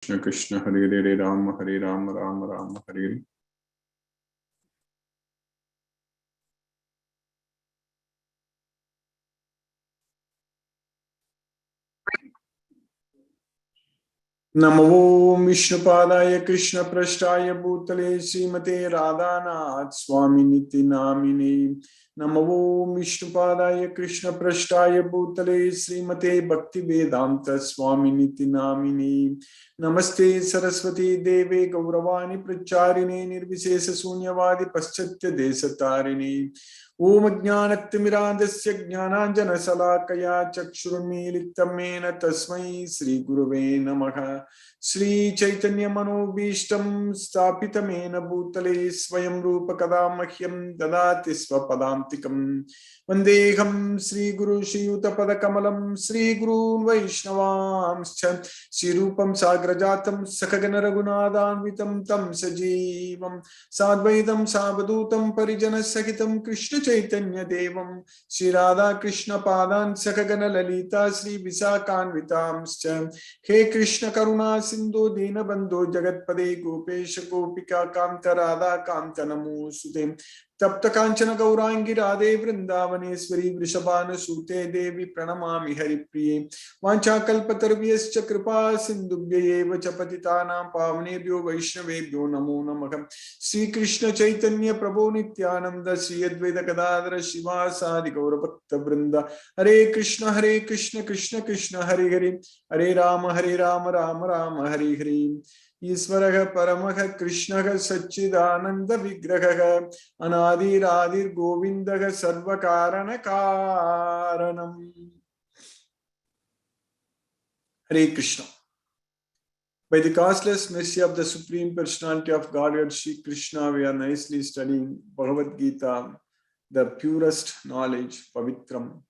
Krishna Krishna Hare Hare Rama Hare Rama Rama Rama Hare Hare. Namo Vishnupadaya Krishna Prashtaya Bhutale Srimate Radhanath Swami Niti Namine. Namo Vishnupadaya Krishna Prashtaya Bhutale Srimate Bhakti Vedanta Swami Niti Namine. Namaste Saraswati Deve Gauravani Pracharine Nirvishesha Sunyavadi Paschatya Desatarine. Om Jnanatimirandasya Jnananjana Salakaya Chakshurunmilitam Mena Tasmai Sri Gurave Namaha. Sri Chaitanya Manobhishtam Stapitamena Bhutale Swayam Rupa Kadamahyam Dadati Swapadamtikam Vandeham Sri Guru Shri Yuta Padakamalam Sri Guru Vaishnavamscha Sri Rupam Sagrajatam Sakagana Raghunadhanvitam Tam Sajeevam Sadvaitam Savadutam Parijana Sakitam Krishna Chaitanya Devam Sri Radha Krishna Padan Sakagana Lalita Sri Visakanvitamscha He Krishna Karuna Sindhu Dina Bandhu Jagatpade Gopesha Gopika Kanta Radha Kanta Namo Sute Tapta Kanchana Gaurangi Radhe Vrindavaneshwari Vrishabhana Sute Devi Pranamami Haripriye Vancha Kalpatarvyascha Kripa Sindhubhya Chapatitanam Pavnebhyo Vaishnavebhyo Namo Namah. Sri Krishna Chaitanya Prabhu Nityananda Sri Advaita Gadadhara Shiva Sadi Gaura Bhakta Vrinda. Hare Krishna Krishna Krishna Hare Hare Hare Rama Rama Rama Hare Hare. Isvaraha Paramaha Krishnaha Satchidananda Vigraha Anadir Adir Govindaha Sarvakarana Karanam. Hare Krishna. By the causeless mercy of the Supreme Personality of Godhead, Sri Krishna, we are nicely studying Bhagavad Gita, the purest knowledge, Pavitram.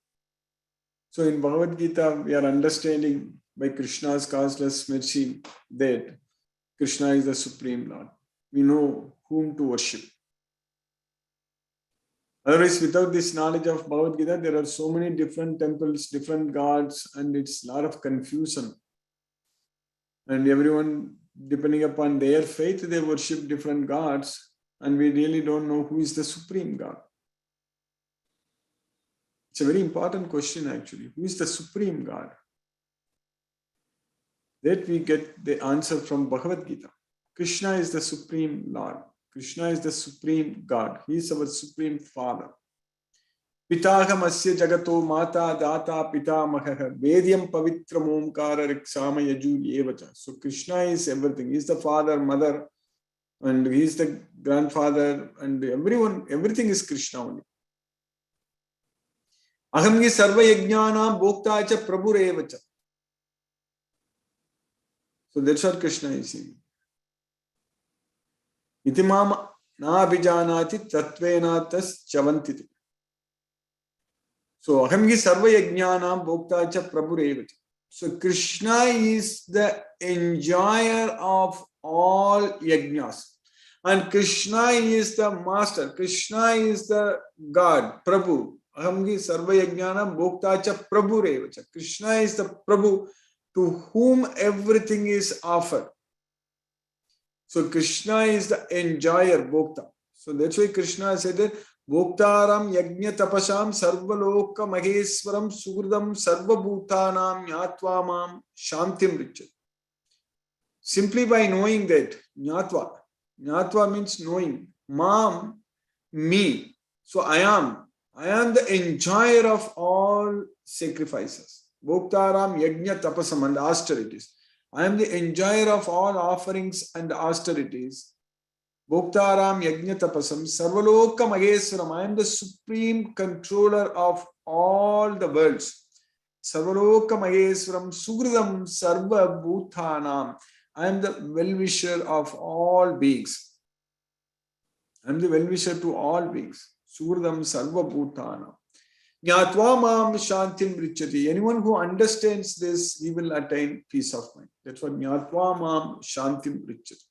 So in Bhagavad Gita, we are understanding by Krishna's causeless mercy that Krishna is the Supreme Lord. We know whom to worship. Otherwise, without this knowledge of Bhagavad Gita, there are so many different temples, different gods, and it's a lot of confusion. And everyone, depending upon their faith, they worship different gods, and we really don't know who is the Supreme God. It's a very important question, actually. Who is the Supreme God? That we get the answer from Bhagavad Gita. Krishna is the Supreme Lord. Krishna is the Supreme God. He is our Supreme Father. Pitaham asya jagato mata data pitamaha vedyam pavitram omkara riksama yajul evacha. So Krishna is everything. He is the father, mother, and he is the grandfather, and everything is Krishna only. Ahamgi sarva yajnanam bhoktacha prabhurevacha. So that's what Krishna is saying. Itimam na abhijanati tatvena tas chavantiti. So ahamgi sarva yajnanam bhoktacha prabhurevacha. So Krishna is the enjoyer of all yajnas. And Krishna is the master. Krishna is the God, Prabhu. Ahamgi sarva yajnanam bhoktacha prabhurevacha. Krishna is the Prabhu to whom everything is offered. So Krishna is the enjoyer, Bhokta. So that's why Krishna said that Bhoktaram yajna tapasam sarvaloka maheswaram sugridam sarvabhutanam nyatva mam shantim richat. Simply by knowing that, nyatva means knowing, mam, me. So I am the enjoyer of all sacrifices. Bhoktaram yajna tapasam and austerities. I am the enjoyer of all offerings and austerities. Bhoktaram yajna tapasam sarvaloka maheswaram. I am the supreme controller of all the worlds. Sarvaloka maheswaram sugridam sarva bhutanam. I am the well-wisher of all beings. I am the well-wisher to all beings. Sugridam sarva bhutanam. Nyatva mam shantim richati. Anyone who understands this, he will attain peace of mind. That's what nyatva mam shantim richati.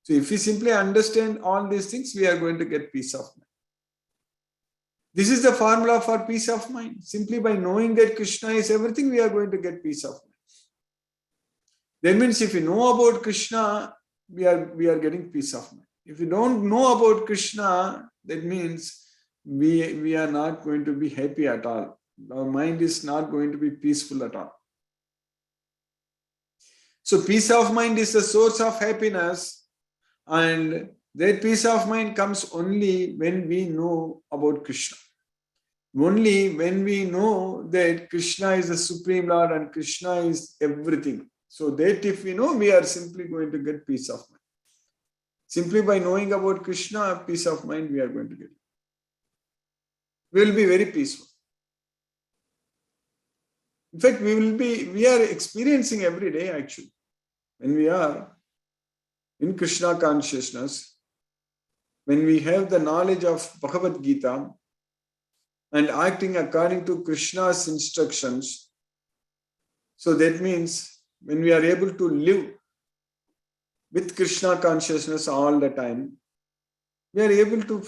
So if we simply understand all these things, we are going to get peace of mind. This is the formula for peace of mind. Simply by knowing that Krishna is everything, we are going to get peace of mind. That means if we know about Krishna, we are getting peace of mind. If we don't know about Krishna, that means we are not going to be happy at all. Our mind is not going to be peaceful at all. So peace of mind is the source of happiness, and that peace of mind comes only when we know about Krishna. Only when we know that Krishna is the Supreme Lord and Krishna is everything. So that if we know, we are simply going to get peace of mind. Simply by knowing about Krishna, peace of mind we are going to get. We will be very peaceful. In fact, we are experiencing every day actually. When we are in Krishna consciousness, when we have the knowledge of Bhagavad Gita and acting according to Krishna's instructions, so that means when we are able to live with Krishna consciousness all the time, we are able to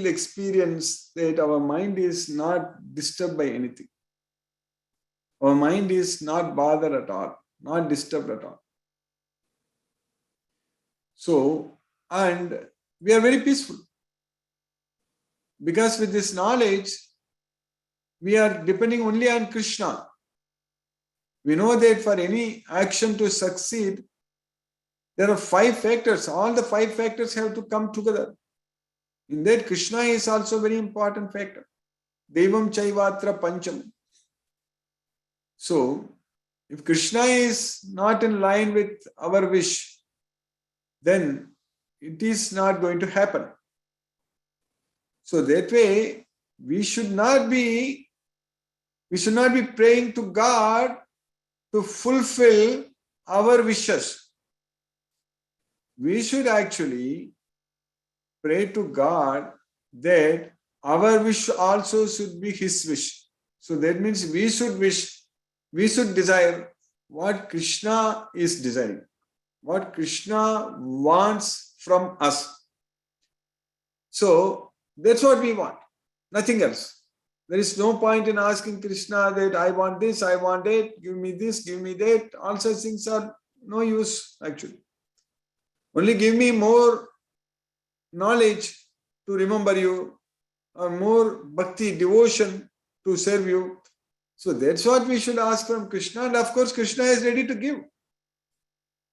experience that our mind is not disturbed by anything. Our mind is not bothered at all, not disturbed at all. So, and we are very peaceful. Because with this knowledge, we are depending only on Krishna. We know that for any action to succeed, there are 5 factors. All the 5 factors have to come together. In that, Krishna is also a very important factor. Devam Chaivatra Pancham. So, if Krishna is not in line with our wish, then it is not going to happen. So that way, we should not be praying to God to fulfill our wishes. We should actually pray to God that our wish also should be His wish. So that means we should desire what Krishna is desiring, what Krishna wants from us. So that's what we want, nothing else. There is no point in asking Krishna that I want this, I want that, give me this, give me that. All such things are no use actually. Only give me more knowledge to remember you, or more bhakti, devotion to serve you. So that's what we should ask from Krishna, and of course Krishna is ready to give.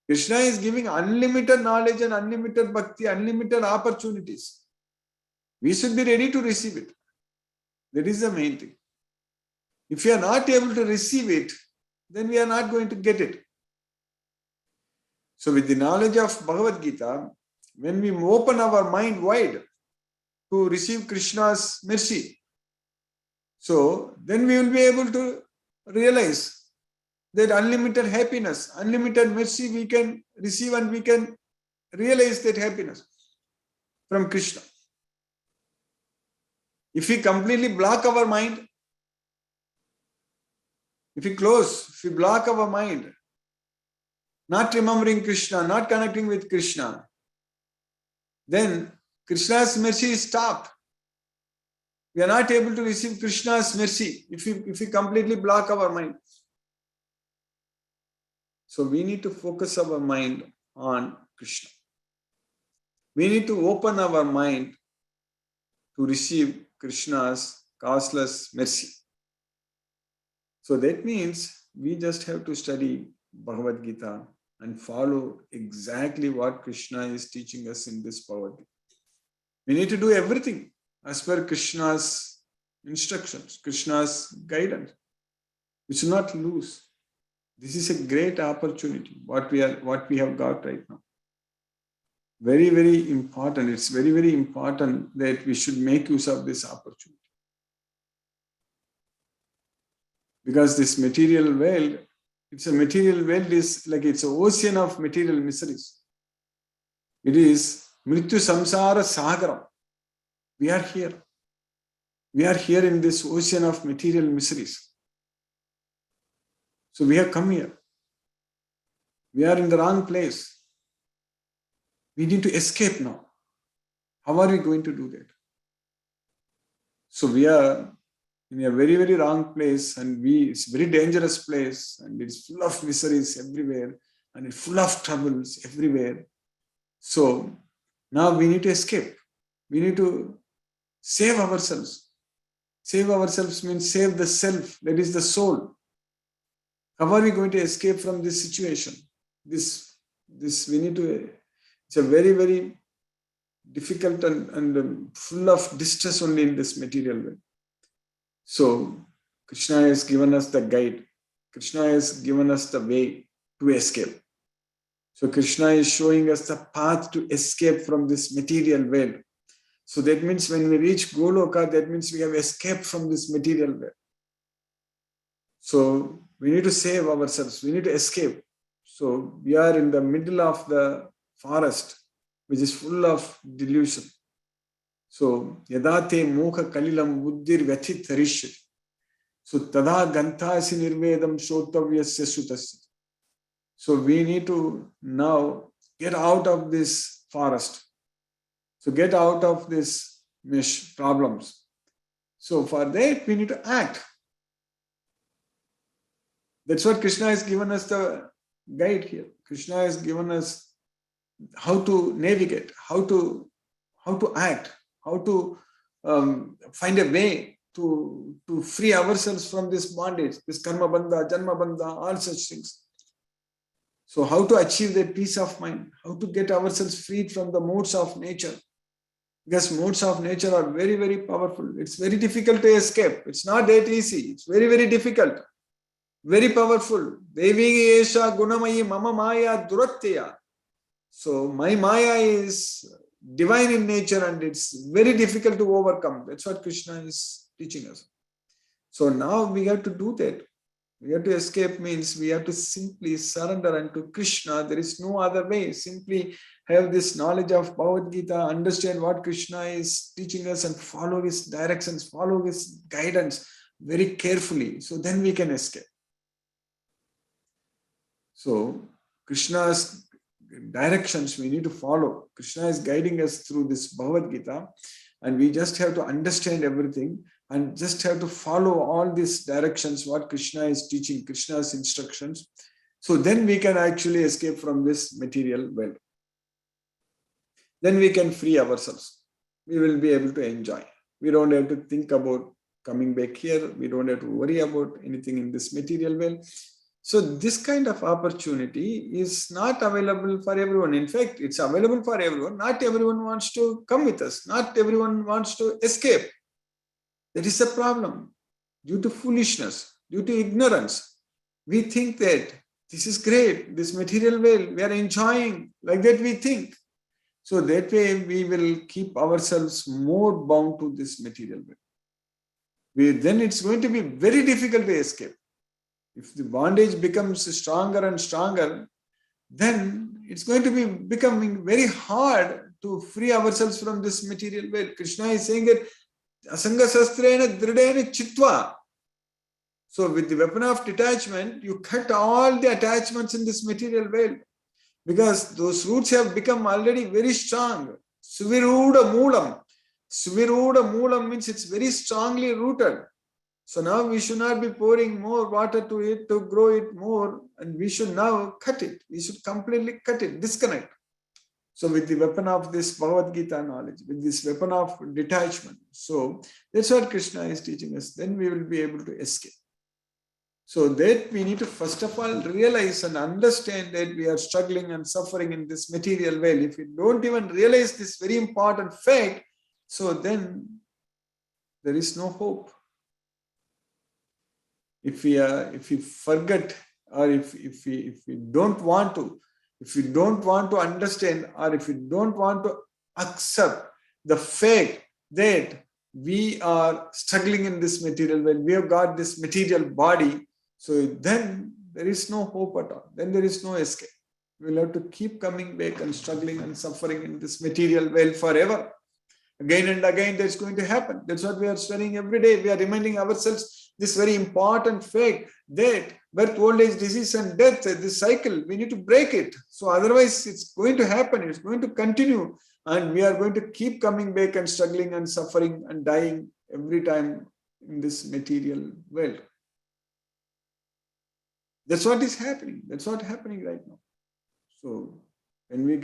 Krishna is giving unlimited knowledge and unlimited bhakti, unlimited opportunities. We should be ready to receive it. That is the main thing. If we are not able to receive it, then we are not going to get it. So with the knowledge of Bhagavad Gita, when we open our mind wide to receive Krishna's mercy, so then we will be able to realize that unlimited happiness, unlimited mercy we can receive, and we can realize that happiness from Krishna. If we completely block our mind, if we block our mind, not remembering Krishna, not connecting with Krishna, then Krishna's mercy is stopped. We are not able to receive Krishna's mercy if we completely block our mind. So we need to focus our mind on Krishna. We need to open our mind to receive Krishna's causeless mercy. So that means we just have to study Bhagavad Gita and follow exactly what Krishna is teaching us in this Bhagavad Gita. We need to do everything as per Krishna's instructions, Krishna's guidance. We should not lose. This is a great opportunity, what we have got right now. Very, very important. It's very, very important that we should make use of this opportunity. Because this material world, it's an ocean of material miseries. It is Mrityu Samsara Sagaram. We are here. We are here in this ocean of material miseries. So we have come here. We are in the wrong place. We need to escape now. How are we going to do that? So we are in a very, very wrong place, and it's a very dangerous place, and it's full of miseries everywhere. and it's full of troubles everywhere. So now we need to escape. We need to save ourselves. Save ourselves means save the self, that is the soul. How are we going to escape from this situation? This we need to, it's a very, very difficult and full of distress only in this material way. So Krishna has given us the guide. Krishna has given us the way to escape. So Krishna is showing us the path to escape from this material world. So that means when we reach Goloka, that means we have escaped from this material world. So we need to save ourselves. We need to escape. So we are in the middle of the forest, which is full of delusion. So yadate mokha kalilam buddhir vyathit tarishyati. So tada gantasi nirvedam shotavyasya sutasya. So we need to now get out of this forest. So get out of this problems. So for that we need to act. That's what Krishna has given us the guide here. Krishna has given us how to navigate, how to act, how to find a way to free ourselves from this bondage, this karma bandha, janma bandha, all such things. So how to achieve that peace of mind, how to get ourselves freed from the modes of nature. Because modes of nature are very, very powerful. It's very difficult to escape. It's not that easy. It's very, very difficult. Very powerful. Devi esha gunamayi mama maya duratteya. So my maya is divine in nature and it's very difficult to overcome. That's what Krishna is teaching us. So now we have to do that. We have to escape means we have to simply surrender unto Krishna. There is no other way. Simply have this knowledge of Bhagavad Gita, understand what Krishna is teaching us and follow his directions, follow his guidance very carefully. So then we can escape. So Krishna's directions we need to follow. Krishna is guiding us through this Bhagavad Gita and we just have to understand everything and just have to follow all these directions, what Krishna is teaching, Krishna's instructions. So then we can actually escape from this material world. Then we can free ourselves. We will be able to enjoy. We don't have to think about coming back here. We don't have to worry about anything in this material world. So this kind of opportunity is not available for everyone. In fact, it's available for everyone. Not everyone wants to come with us. Not everyone wants to escape. That is the problem. Due to foolishness, due to ignorance, we think that this is great, this material world, we are enjoying, like that we think. So that way we will keep ourselves more bound to this material world. Then it's going to be very difficult to escape. If the bondage becomes stronger and stronger, then it's going to be becoming very hard to free ourselves from this material world. Krishna is saying that asanga sastrena dridena chitva. So with the weapon of detachment, you cut all the attachments in this material world because those roots have become already very strong. Suviruda moolam. Suviruda moolam means it's very strongly rooted. So now we should not be pouring more water to it to grow it more, and we should now cut it. We should completely cut it, disconnect. So with the weapon of this Bhagavad Gita knowledge, with this weapon of detachment, so that's what Krishna is teaching us. Then we will be able to escape. So that we need to first of all realize and understand that we are struggling and suffering in this material world. If we don't even realize this very important fact, so then there is no hope. If we forget, or if we don't want to understand, or if we don't want to accept the fact that we are struggling in this material world, we have got this material body, so then there is no hope at all. Then there is no escape. We will have to keep coming back and struggling and suffering in this material world forever. Again and again, that's going to happen. That's what we are studying every day. We are reminding ourselves this very important fact that birth, old age, disease, and death, this cycle, we need to break it. So otherwise, it's going to happen. It's going to continue. And we are going to keep coming back and struggling and suffering and dying every time in this material world. That's what is happening. That's what's happening right now. So when we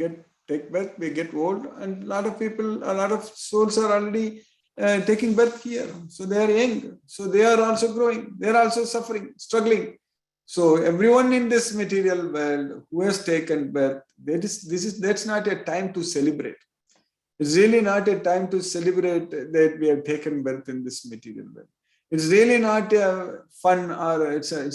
take birth, we get old, and a lot of souls are already taking birth here. So they are young. So they are also growing. They are also suffering, struggling. So everyone in this material world who has taken birth, that's not a time to celebrate. It's really not a time to celebrate that we have taken birth in this material world. It's really not a fun, or it's a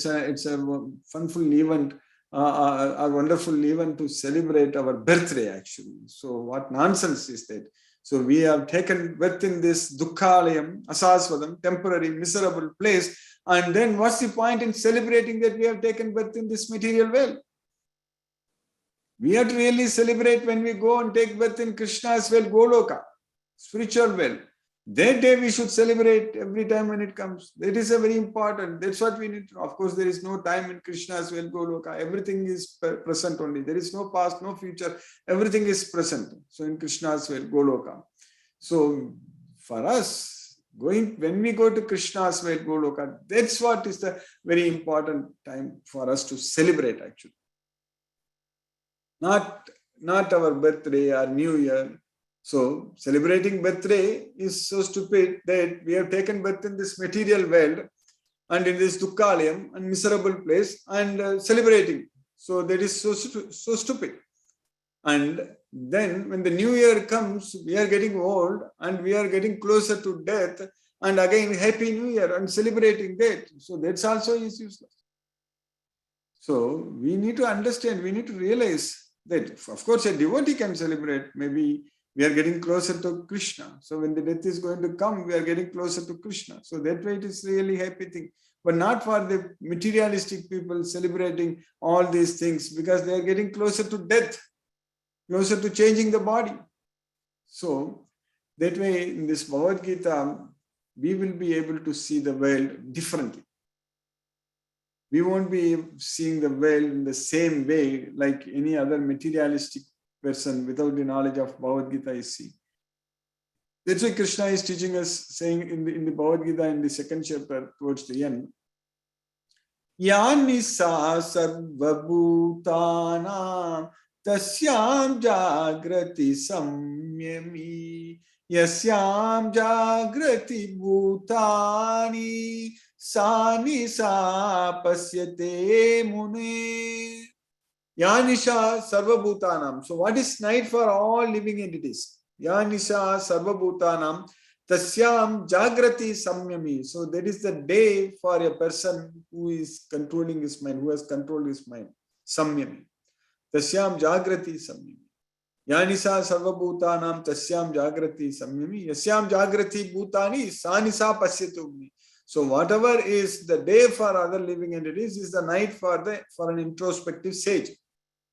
funful event, a wonderful event to celebrate our birthday actually. So what nonsense is that? So we have taken birth in this dukkhalayam, asasvadam, temporary, miserable place, and then what's the point in celebrating that we have taken birth in this material world? We have to really celebrate when we go and take birth in Krishna's well, Goloka, spiritual well. That day we should celebrate every time when it comes. That is a very important. That's what we need to know. Of course, there is no time in Krishna's well, Goloka. Everything is present only. There is no past, no future. Everything is present. So in Krishna's well, Goloka. So for us, when we go to Krishna's well, Goloka, that's what is the very important time for us to celebrate actually. Not our birthday or New Year. So celebrating birthday is so stupid that we have taken birth in this material world and in this dukkhalayam and miserable place and celebrating. So that is so stupid. And then when the New Year comes, we are getting old and we are getting closer to death, and again Happy New Year and celebrating that. So that's also is useless. So we need to understand, we need to realize that, of course, a devotee can celebrate. Maybe we are getting closer to Krishna. So when the death is going to come, we are getting closer to Krishna. So that way it is really happy thing. But not for the materialistic people celebrating all these things, because they are getting closer to death, closer to changing the body. So that way in this Bhagavad Gita, we will be able to see the world differently. We won't be seeing the world in the same way like any other materialistic person without the knowledge of Bhagavad Gita is seeing. That's why Krishna is teaching us, saying in the Bhagavad Gita in the second chapter towards the end, Yanisa sarvabhutanam tasyam jagrati samyami yasyam jagrati bhutani Sanisa pasyate mune. Yanisha sarvabhutanam. So what is night for all living entities? Yanisha sarvabhutanam tasyam jagrati samyami. So that is the day for a person who is controlling his mind, who has controlled his mind. Samyami. Tasyam jagrati samyami. Yanisa sarvabhutanam tasyam jagrati samyami. Yasyam jagrati bhutani sanisa pasyate mune. So whatever is the day for other living entities is the night for an introspective sage.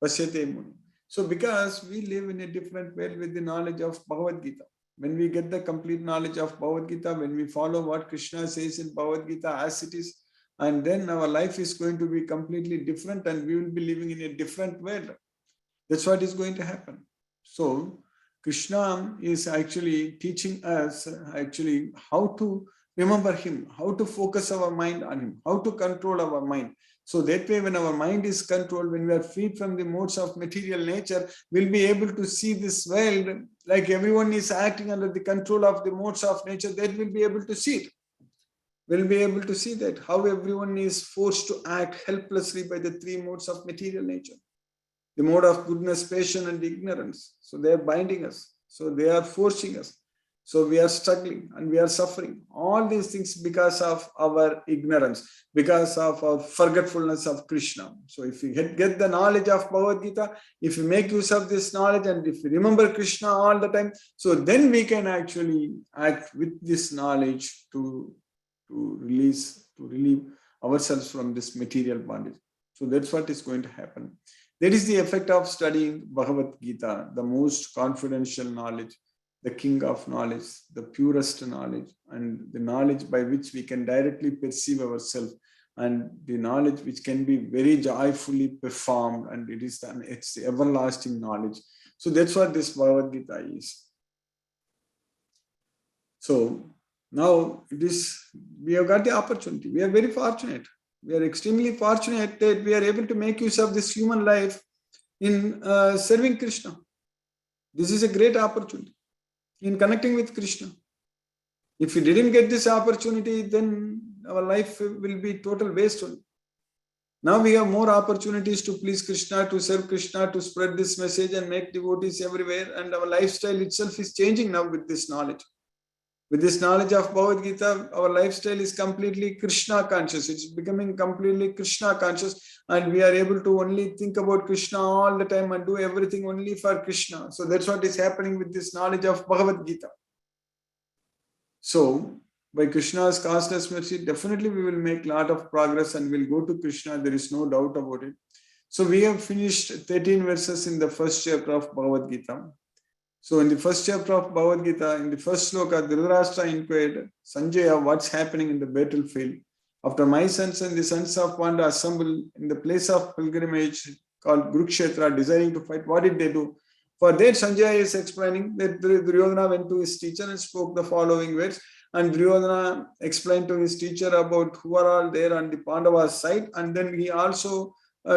Pasyate muni. So because we live in a different world with the knowledge of Bhagavad Gita, when we get the complete knowledge of Bhagavad Gita, when we follow what Krishna says in Bhagavad Gita as it is, and then our life is going to be completely different and we will be living in a different world. That's what is going to happen. So Krishna is actually teaching us actually how to remember him, how to focus our mind on him, how to control our mind. So that way, when our mind is controlled, when we are free from the modes of material nature, we'll be able to see this world like everyone is acting under the control of the modes of nature. That we'll be able to see it. We'll be able to see that how everyone is forced to act helplessly by the three modes of material nature. The mode of goodness, passion, and ignorance. So they are binding us. So they are forcing us. So we are struggling and we are suffering. All these things because of our ignorance, because of our forgetfulness of Krishna. So if you get the knowledge of Bhagavad Gita, if you make use of this knowledge and if you remember Krishna all the time, so then we can actually act with this knowledge to relieve ourselves from this material bondage. So that's what is going to happen. That is the effect of studying Bhagavad Gita, the most confidential knowledge, the king of knowledge, the purest knowledge, and the knowledge by which we can directly perceive ourselves, and the knowledge which can be very joyfully performed, and it's the everlasting knowledge. So that's what this Bhagavad Gita is. So now we have got the opportunity. We are very fortunate. We are extremely fortunate that we are able to make use of this human life in serving Krishna. This is a great opportunity in connecting with Krishna. If we didn't get this opportunity, then our life will be total waste only. Now we have more opportunities to please Krishna, to serve Krishna, to spread this message and make devotees everywhere. And our lifestyle itself is changing now with this knowledge. With this knowledge of Bhagavad Gita, our lifestyle is completely Krishna conscious. It's becoming completely Krishna conscious, and we are able to only think about Krishna all the time and do everything only for Krishna. So that's what is happening with this knowledge of Bhagavad Gita. So by Krishna's causeless mercy, definitely we will make a lot of progress and we'll go to Krishna. There is no doubt about it. So we have finished 13 verses in the first chapter of Bhagavad Gita. So in the first chapter of Bhagavad Gita, in the first sloka, Dhritarashtra inquired Sanjaya, what's happening in the battlefield? After my sons and the sons of Panda assembled in the place of pilgrimage called Kurukshetra, desiring to fight, what did they do? For that, Sanjaya is explaining that Duryodhana went to his teacher and spoke the following words. And Duryodhana explained to his teacher about who are all there on the Pandavas side. And then he also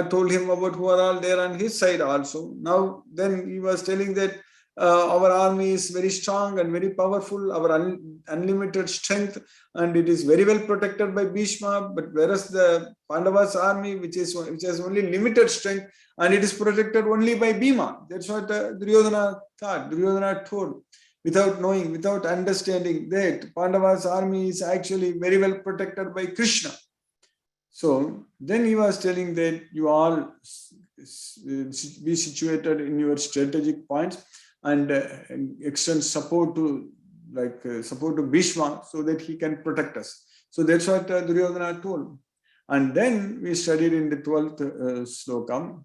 told him about who are all there on his side also. Now, then he was telling that our army is very strong and very powerful, our unlimited strength, and it is very well protected by Bhishma. But whereas the Pandavas army, which has only limited strength, and it is protected only by Bhima. That's what Duryodhana thought. Duryodhana told, without knowing, without understanding that Pandavas army is actually very well protected by Krishna. So then he was telling that you all be situated in your strategic points and extend support to Bhishma so that he can protect us. So that's what Duryodhana told. And then we studied in the 12th sloka.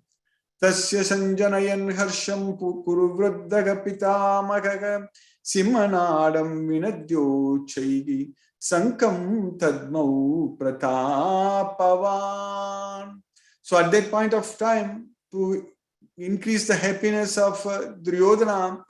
Tasya sanjanayan harsham kuruvraddaga pitamakaga simmanadam vinadyo chaigi sankam tadmau pratapavan. So at that point of time, to increase the happiness of Duryodhana,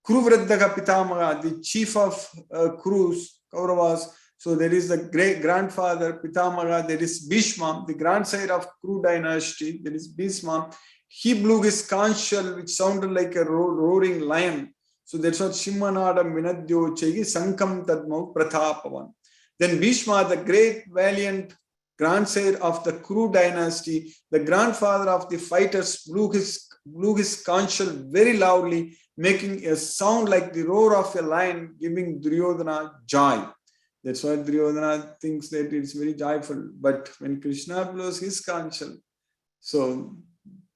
Kuruvraddaga Pitamaga, the chief of Kurus, Kauravas. So there is the great grandfather Pitamaga, there is Bhishma, the grandsire of Kuru dynasty, there is Bhishma. He blew his conch shell, which sounded like a roaring lion. So that's what Simmanadam Vinadyo Chegi Sankam Tadmau Pratapavan. Then Bhishma, the great valiant grandsire of the Kuru dynasty, the grandfather of the fighters, blew his conch shell very loudly, making a sound like the roar of a lion, giving Duryodhana joy. That's why Duryodhana thinks that it's very joyful. But when Krishna blows his conch shell, so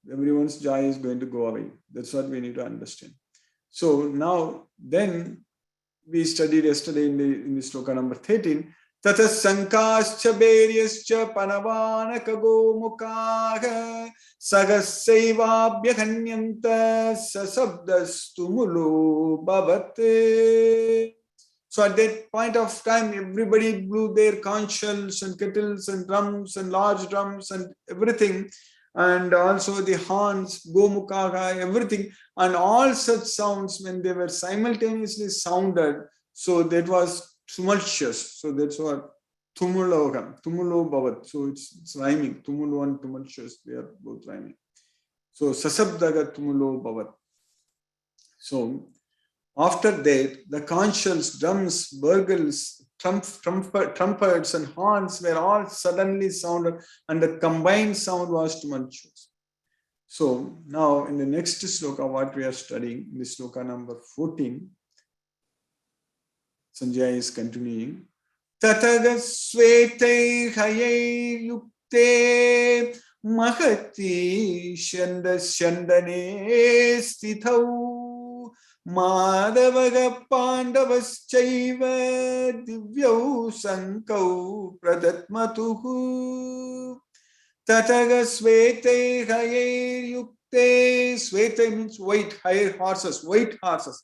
everyone's joy is going to go away. That's what we need to understand. So now, then we studied yesterday in the sloka number 13. Tata sankascha beryascha panavanaka gomukaha sagasaivabhyakanyanta sasabdastumulo bhavate. So at that point of time, everybody blew their conch shells and kettles and drums and large drums and everything. And also the horns, gomukaha, everything. And all such sounds, when they were simultaneously sounded, so that was tumultuous. So that's what tumulo bhavat. So it's rhyming. Tumulo and tumultuous, they are both rhyming. So sasabdaga tumulo bhavat. So after that, the conch shells, drums, burgles, trumpets and horns were all suddenly sounded, and the combined sound was tumultuous. So now in the next sloka, what we are studying, in the sloka number 14, Sanjaya is continuing. Tataga swete haye yukte mahati shandane stithau madavaga pandavaschaiva divyau sankau pradatmatuhu. Tataga swete haye yukte. Swete means white, higher horses, white horses.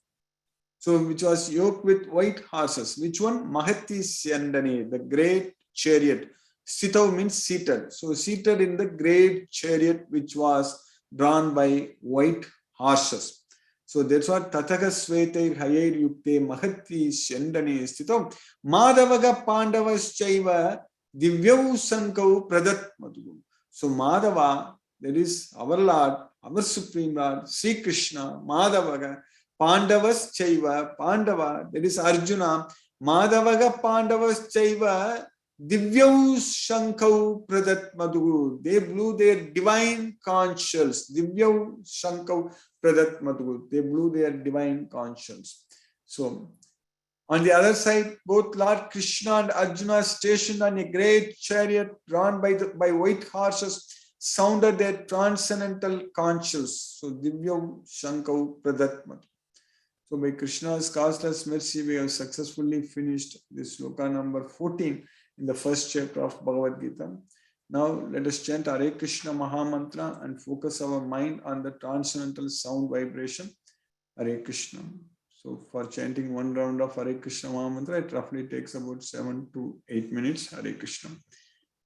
So which was yoked with white horses. Which one? Mahati Syandane, the great chariot. Sitav means seated. So seated in the great chariot which was drawn by white horses. So that's what Tataka Svete Hayer Yukte Mahati Syandane Sitav Madavaga Pandavas Chaiva Divyav Sankau Pradat Madhu. So Madhava, that is our Lord, our Supreme Lord, Sri Krishna, Madhavaga, Pandavas Chaiva, Pandava, that is Arjuna, Madhavaga Pandavas Chaiva, Divyau Shankau Pradat Madhu. They blew their divine conch shells. Divyau Shankau Pradat Madhu. They blew their divine conch shells. So, on the other side, both Lord Krishna and Arjuna, stationed on a great chariot drawn by white horses, sounded their transcendental conch shells. So, Divyau Shankau Pradat Madhu. So, by Krishna's causeless mercy, we have successfully finished this sloka number 14 in the first chapter of Bhagavad Gita. Now let us chant Hare Krishna Maha Mantra and focus our mind on the transcendental sound vibration. Hare Krishna. So for chanting one round of Hare Krishna Maha Mantra, it roughly takes about 7 to 8 minutes. Hare Krishna.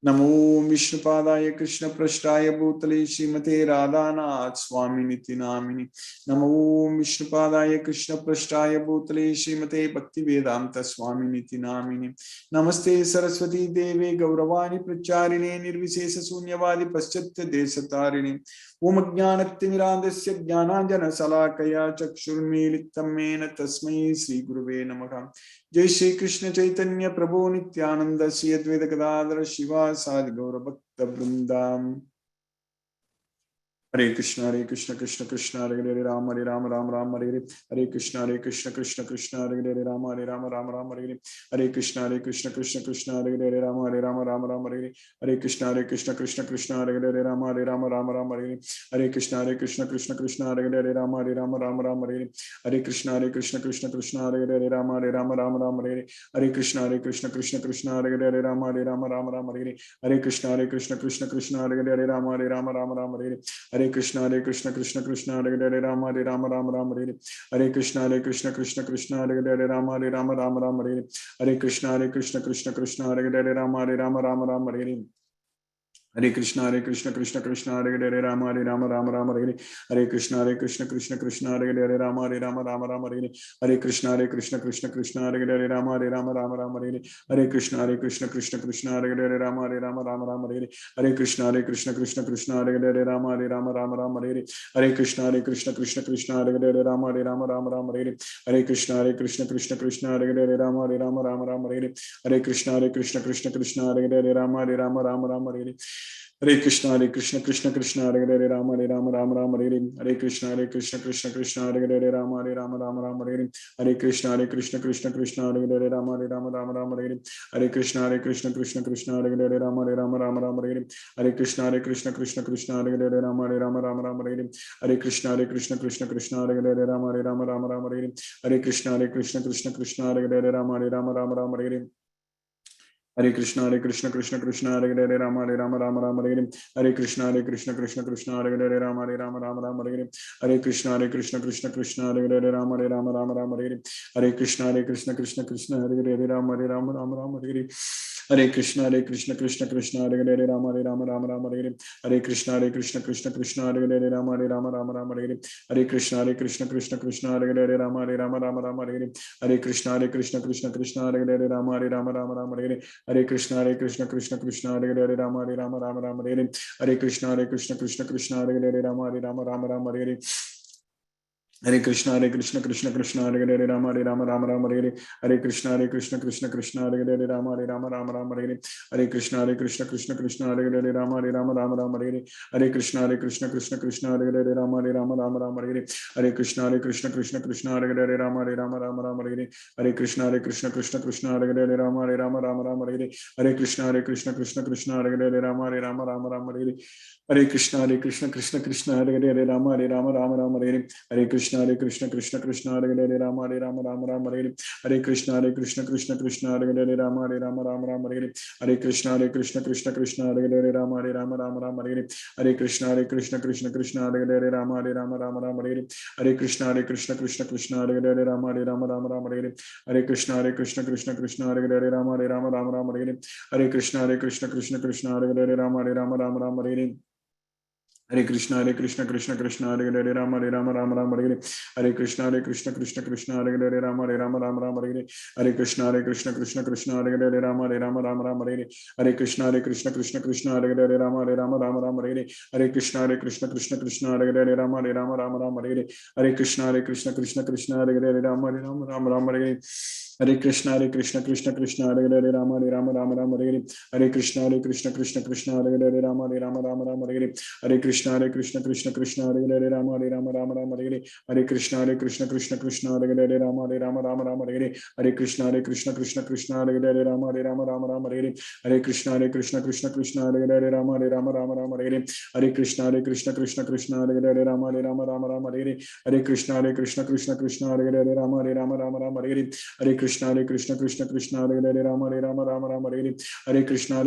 Namo Vishnupadaya Krishna Prashtaya Bhutale Srimate Radhanath Swami Niti Namini. Namo Vishnupadaya Krishna Prashtaya Bhutale Srimate Bhakti Vedanta Swami Niti Namini. Namaste Saraswati Devi Gauravani Pracharine Nirvisesa Sunyavadi Paschatya Desatarini. Om Ajnanatimirandasya Jnananjana Salakaya Chakshurmilitam Mena Tasmai Sri Guruve Namaha. Jai Shri Krishna Chaitanya Prabhu Nityananda Sri Advaita Gadadhara Shiva Sadi Gaura Bhakta Vrindam. Hare Krishna Krishna Krishna Hare Hare Rama Rama Rama Hare Hare Krishna Krishna Krishna Hare Hare Rama Rama Hare Hare Krishna Krishna Krishna Hare Hare Rama Rama Hare Hare Krishna Krishna Krishna Hare Hare Rama Rama Hare Hare Krishna Krishna Krishna Hare Hare Rama Rama Hare Hare Krishna Krishna Krishna Hare Hare Rama Rama Hare Hare Krishna Krishna Krishna Hare Hare Rama Rama Hare Hare Krishna Krishna Krishna Hare Hare Rama Rama Hare Hare Krishna Krishna Krishna Hare Hare Rama Rama Hare Hare Krishna Krishna Krishna Hare Hare Rama Rama Hare Hare Krishna Krishna Krishna Hare Hare Rama Rama Hare Hare Krishna Krishna Krishna Hare Hare Rama Rama Hare Hare Krishna Krishna Krishna Hare Hare Rama Rama Hare Hare Krishna Krishna Krishna Hare Hare Rama Rama Hare Hare Krishna Krishna Krishna Hare Hare Rama Rama Hare Hare Krishna Krishna Krishna Hare Hare Rama Rama Hare Hare Krishna Krishna Krishna Hare Hare Rama Rama Hare Hare Krishna Krishna Krishna Hare Hare Rama Rama Hare Hare Krishna Krishna Krishna Hare Hare Rama Rama Hare Hare Krishna Krishna Hare Hare Rama Rama Hare Hare Krishna Krishna Krishna Hare Hare Rama Rama Hare Hare Krishna Krishna Krishna Hare Hare Rama Rama Hare Hare Krishna Krishna Krishna Hare Hare Rama Rama Hare Hare Krishna Krishna Krishna Hare Hare Rama Rama Hare Hare Krishna Krishna Krishna Hare Hare Rama Rama Hare Hare Krishna Krishna Krishna Hare Hare Rama Rama Hare Hare Krishna Krishna Hare Hare Rama Rama Hare Hare Krishna Krishna Krishna Hare Hare Rama Rama Hare Hare Krishna Krishna Krishna Hare Hare Rama Rama Hare Hare Krishna Krishna Krishna Hare Hare Rama Rama Hare Hare Krishna Krishna Hare Hare Rama Rama Hare Hare Krishna Krishna Krishna Hare Hare Rama Rama Hare Hare Krishna Krishna Krishna Hare Hare Rama Rama Hare Hare Krishna Krishna Krishna Hare Hare Rama Rama Hare Hare Krishna Krishna Hare Hare Rama Rama Hare Hare Krishna Krishna Krishna Hare Hare Rama Rama Hare Hare Krishna Krishna Hare Hare Rama Rama Hare Hare Krishna Krishna Hare Hare Rama Rama Hare Hare Krishna Krishna Hare Hare Rama Rama Hare Hare Krishna Krishna Hare Hare Rama Rama Hare Hare Krishna Krishna Hare Hare Rama Rama Hare Hare Krishna Krishna Hare Hare Rama Rama Hare Hare Krishna Krishna Hare Hare Rama Rama Hare Hare Krishna Krishna Hare Hare Rama Rama Hare Hare Krishna Krishna Hare Hare Rama Rama Hare Hare Krishna Krishna Hare Hare Rama Rama Hare Hare Krishna Krishna Hare Hare Rama Rama Hare Hare Krishna Krishna Hare Hare Rama Rama Hare Hare Krishna Krishna Hare Hare Rama Rama Hare Hare Krishna Krishna Hare Hare Rama Rama Hare Hare Krishna Krishna Hare Hare Rama Rama Hare Hare Hare Krishna Krishna Krishna Hare Hare Rama Rama Rama Hare Hare Krishna Krishna Krishna Hare Hare Rama Rama Hare Hare Krishna Krishna Krishna Hare Hare Rama Rama Hare Hare Krishna Krishna Krishna Hare Hare Rama Rama Hare Hare Krishna Krishna Krishna Hare Hare Rama Rama Hare Hare Krishna Krishna Krishna Hare Hare Rama Rama Hare Hare Krishna Krishna Hare Hare Rama Rama Hare Hare Krishna Krishna Krishna Hare Hare Rama Rama Hare Hare Krishna Krishna Hare Hare Rama Rama Hare Hare Krishna Krishna Krishna Hare Hare Rama Rama Hare Hare Krishna Krishna Hare Hare Rama Rama Hare Hare Krishna Krishna Krishna Hare Hare Rama Rama Hare Hare Krishna Krishna Hare Hare Rama Rama Hare Hare Krishna Krishna Hare Hare Rama Rama Hare Hare Krishna Krishna Hare Hare Rama Rama Hare Hare Krishna Krishna Hare Hare Rama Rama Hare Hare Krishna Krishna Hare Hare Rama Rama Hare Hare Krishna Krishna Hare Hare Rama Rama Hare Hare Krishna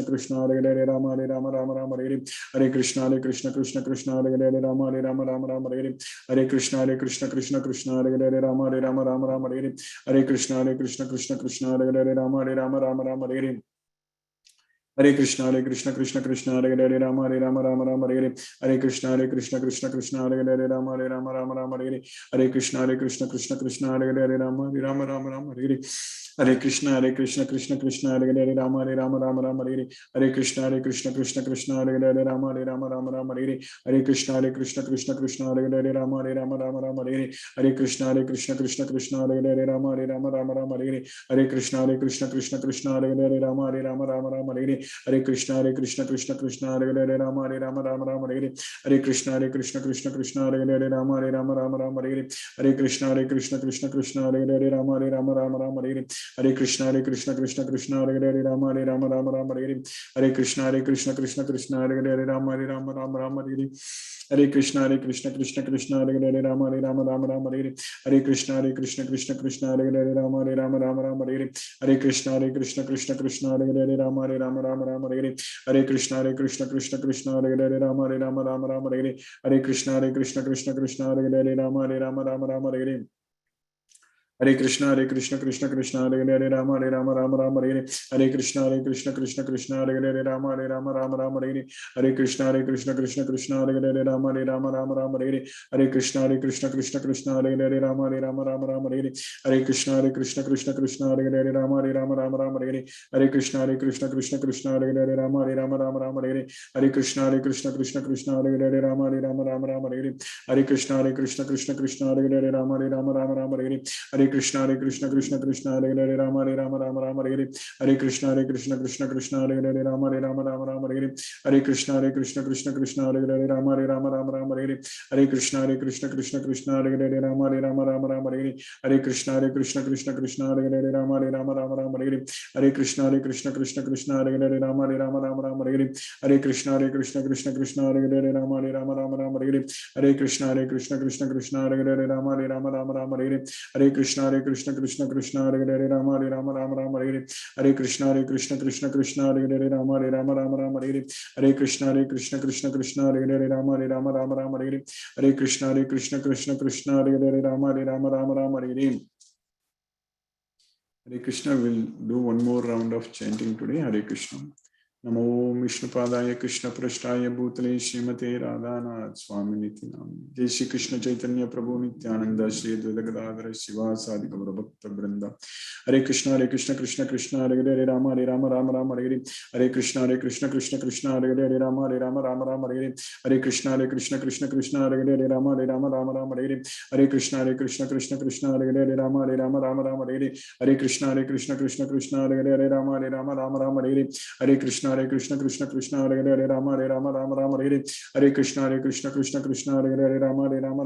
Krishna Hare Hare Rama Rama Hare Hare Krishna Krishna Hare Hare Rama Rama Hare Hare Krishna Krishna Hare Hare Rama Rama Hare Hare Krishna Krishna Hare Hare Rama Rama Hare Hare Krishna Krishna Hare Hare Rama Rama Hare Hare Krishna Krishna Hare Hare Rama Rama Hare Hare Krishna Krishna Hare Hare Rama Rama Hare Hare Krishna Krishna Hare Hare Rama Rama Hare Hare Krishna Krishna Hare Hare Rama Rama Hare Hare Krishna Krishna Hare Hare Rama Rama Hare Hare Krishna Krishna Hare Hare Rama Rama Hare Hare Krishna Krishna Hare Hare Rama Rama Hare Hare Krishna Krishna Hare Hare Rama Rama Hare Hare Krishna Krishna Hare Hare Rama Rama Hare Hare Krishna Krishna Hare Hare Rama Rama Hare Hare Krishna Krishna Hare Hare Rama Rama Hare Hare Krishna Krishna Hare Hare Rama Rama Hare Hare Krishna Krishna Hare Hare Rama Rama Hare Hare Krishna Krishna Hare Hare Rama Rama Hare Hare Krishna Krishna Hare Hare Rama Rama Hare Hare Krishna Krishna Hare Hare Rama Rama Hare Hare Krishna Krishna Hare Hare Rama Rama Hare Hare Krishna Krishna Hare Hare Rama Rama Hare Hare Krishna Krishna Hare Hare Rama Rama Hare Hare Krishna Krishna Hare Hare Rama Rama Hare Hare Krishna Krishna Hare Hare Rama Rama Hare Hare Krishna Krishna Hare Hare Rama Rama Hare Hare Krishna Krishna Hare Hare Rama Rama Hare Hare Krishna Krishna Hare Hare Rama Rama Hare Hare Krishna Krishna Hare Hare Rama Rama Hare Hare Krishna Krishna Hare Hare Rama Rama Hare Hare Krishna Krishna Hare Hare Rama Rama Hare Hare Krishna Krishna Hare Hare Rama Rama Hare Hare Krishna Krishna Hare Hare Rama Rama Hare Hare Krishna Krishna Hare Hare Rama Rama Hare Hare Krishna Krishna Hare Hare Rama Rama Hare Hare Krishna Krishna Hare Hare Rama Rama Hare Hare Krishna Krishna Hare Hare Rama Rama Hare Hare Krishna Krishna Hare Hare Rama Rama Hare Hare Krishna. Will do one more round of chanting today. Hare Krishna. Namo Vishnupadaya Krishna Prasthaya Bhutale Srimate Radhanath Swaminiti Nam. Jai Shri Krishna Chaitanya Prabhu Nityananda Shri Advaita Gadadhara Sivasadi Gaura Bhakta Vrinda. Hare Krishna Krishna Krishna Hare Hare Rama Rama Hare Hare Krishna Krishna Hare Hare Rama Rama Hare Hare Krishna Krishna Hare Hare Rama Rama Hare Hare Krishna Krishna Hare Hare Rama Rama Hare Hare Krishna Krishna Hare Hare Rama Rama Hare Hare Krishna Krishna Hare Hare Rama Rama Hare Hare Krishna Krishna Hare Hare Rama Rama Hare Hare Krishna Krishna Hare Hare Rama Rama Hare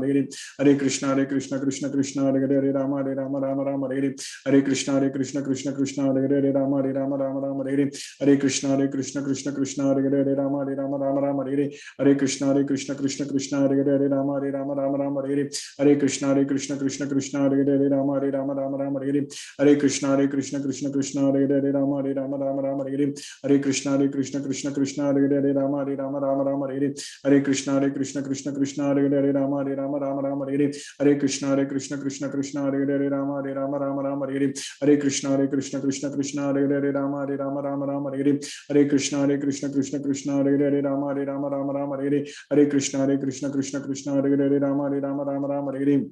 Hare Krishna Krishna Hare Hare Rama Rama Hare Hare Krishna Krishna Hare Hare Rama Rama Hare Hare Krishna Krishna Hare Hare Rama Rama Hare Hare Krishna Krishna Hare Hare Rama Rama Hare Hare Krishna Krishna Hare Hare Rama Rama Hare Hare Krishna Krishna Hare Hare Rama Rama Hare Hare Krishna Krishna Krishna Hare Rama Rama Rama Hare Hare Krishna Krishna Krishna Hare Rama Rama Hare Hare Krishna Krishna Krishna Hare Rama Rama Hare Hare Krishna Krishna Krishna Hare Rama Rama Hare Hare Krishna Krishna Krishna Hare Rama Rama Hare Hare Krishna Krishna Krishna Hare Rama Rama Hare Hare Krishna Krishna Krishna Hare Rama Rama Hare Hare Krishna Krishna Krishna Hare Rama Rama Hare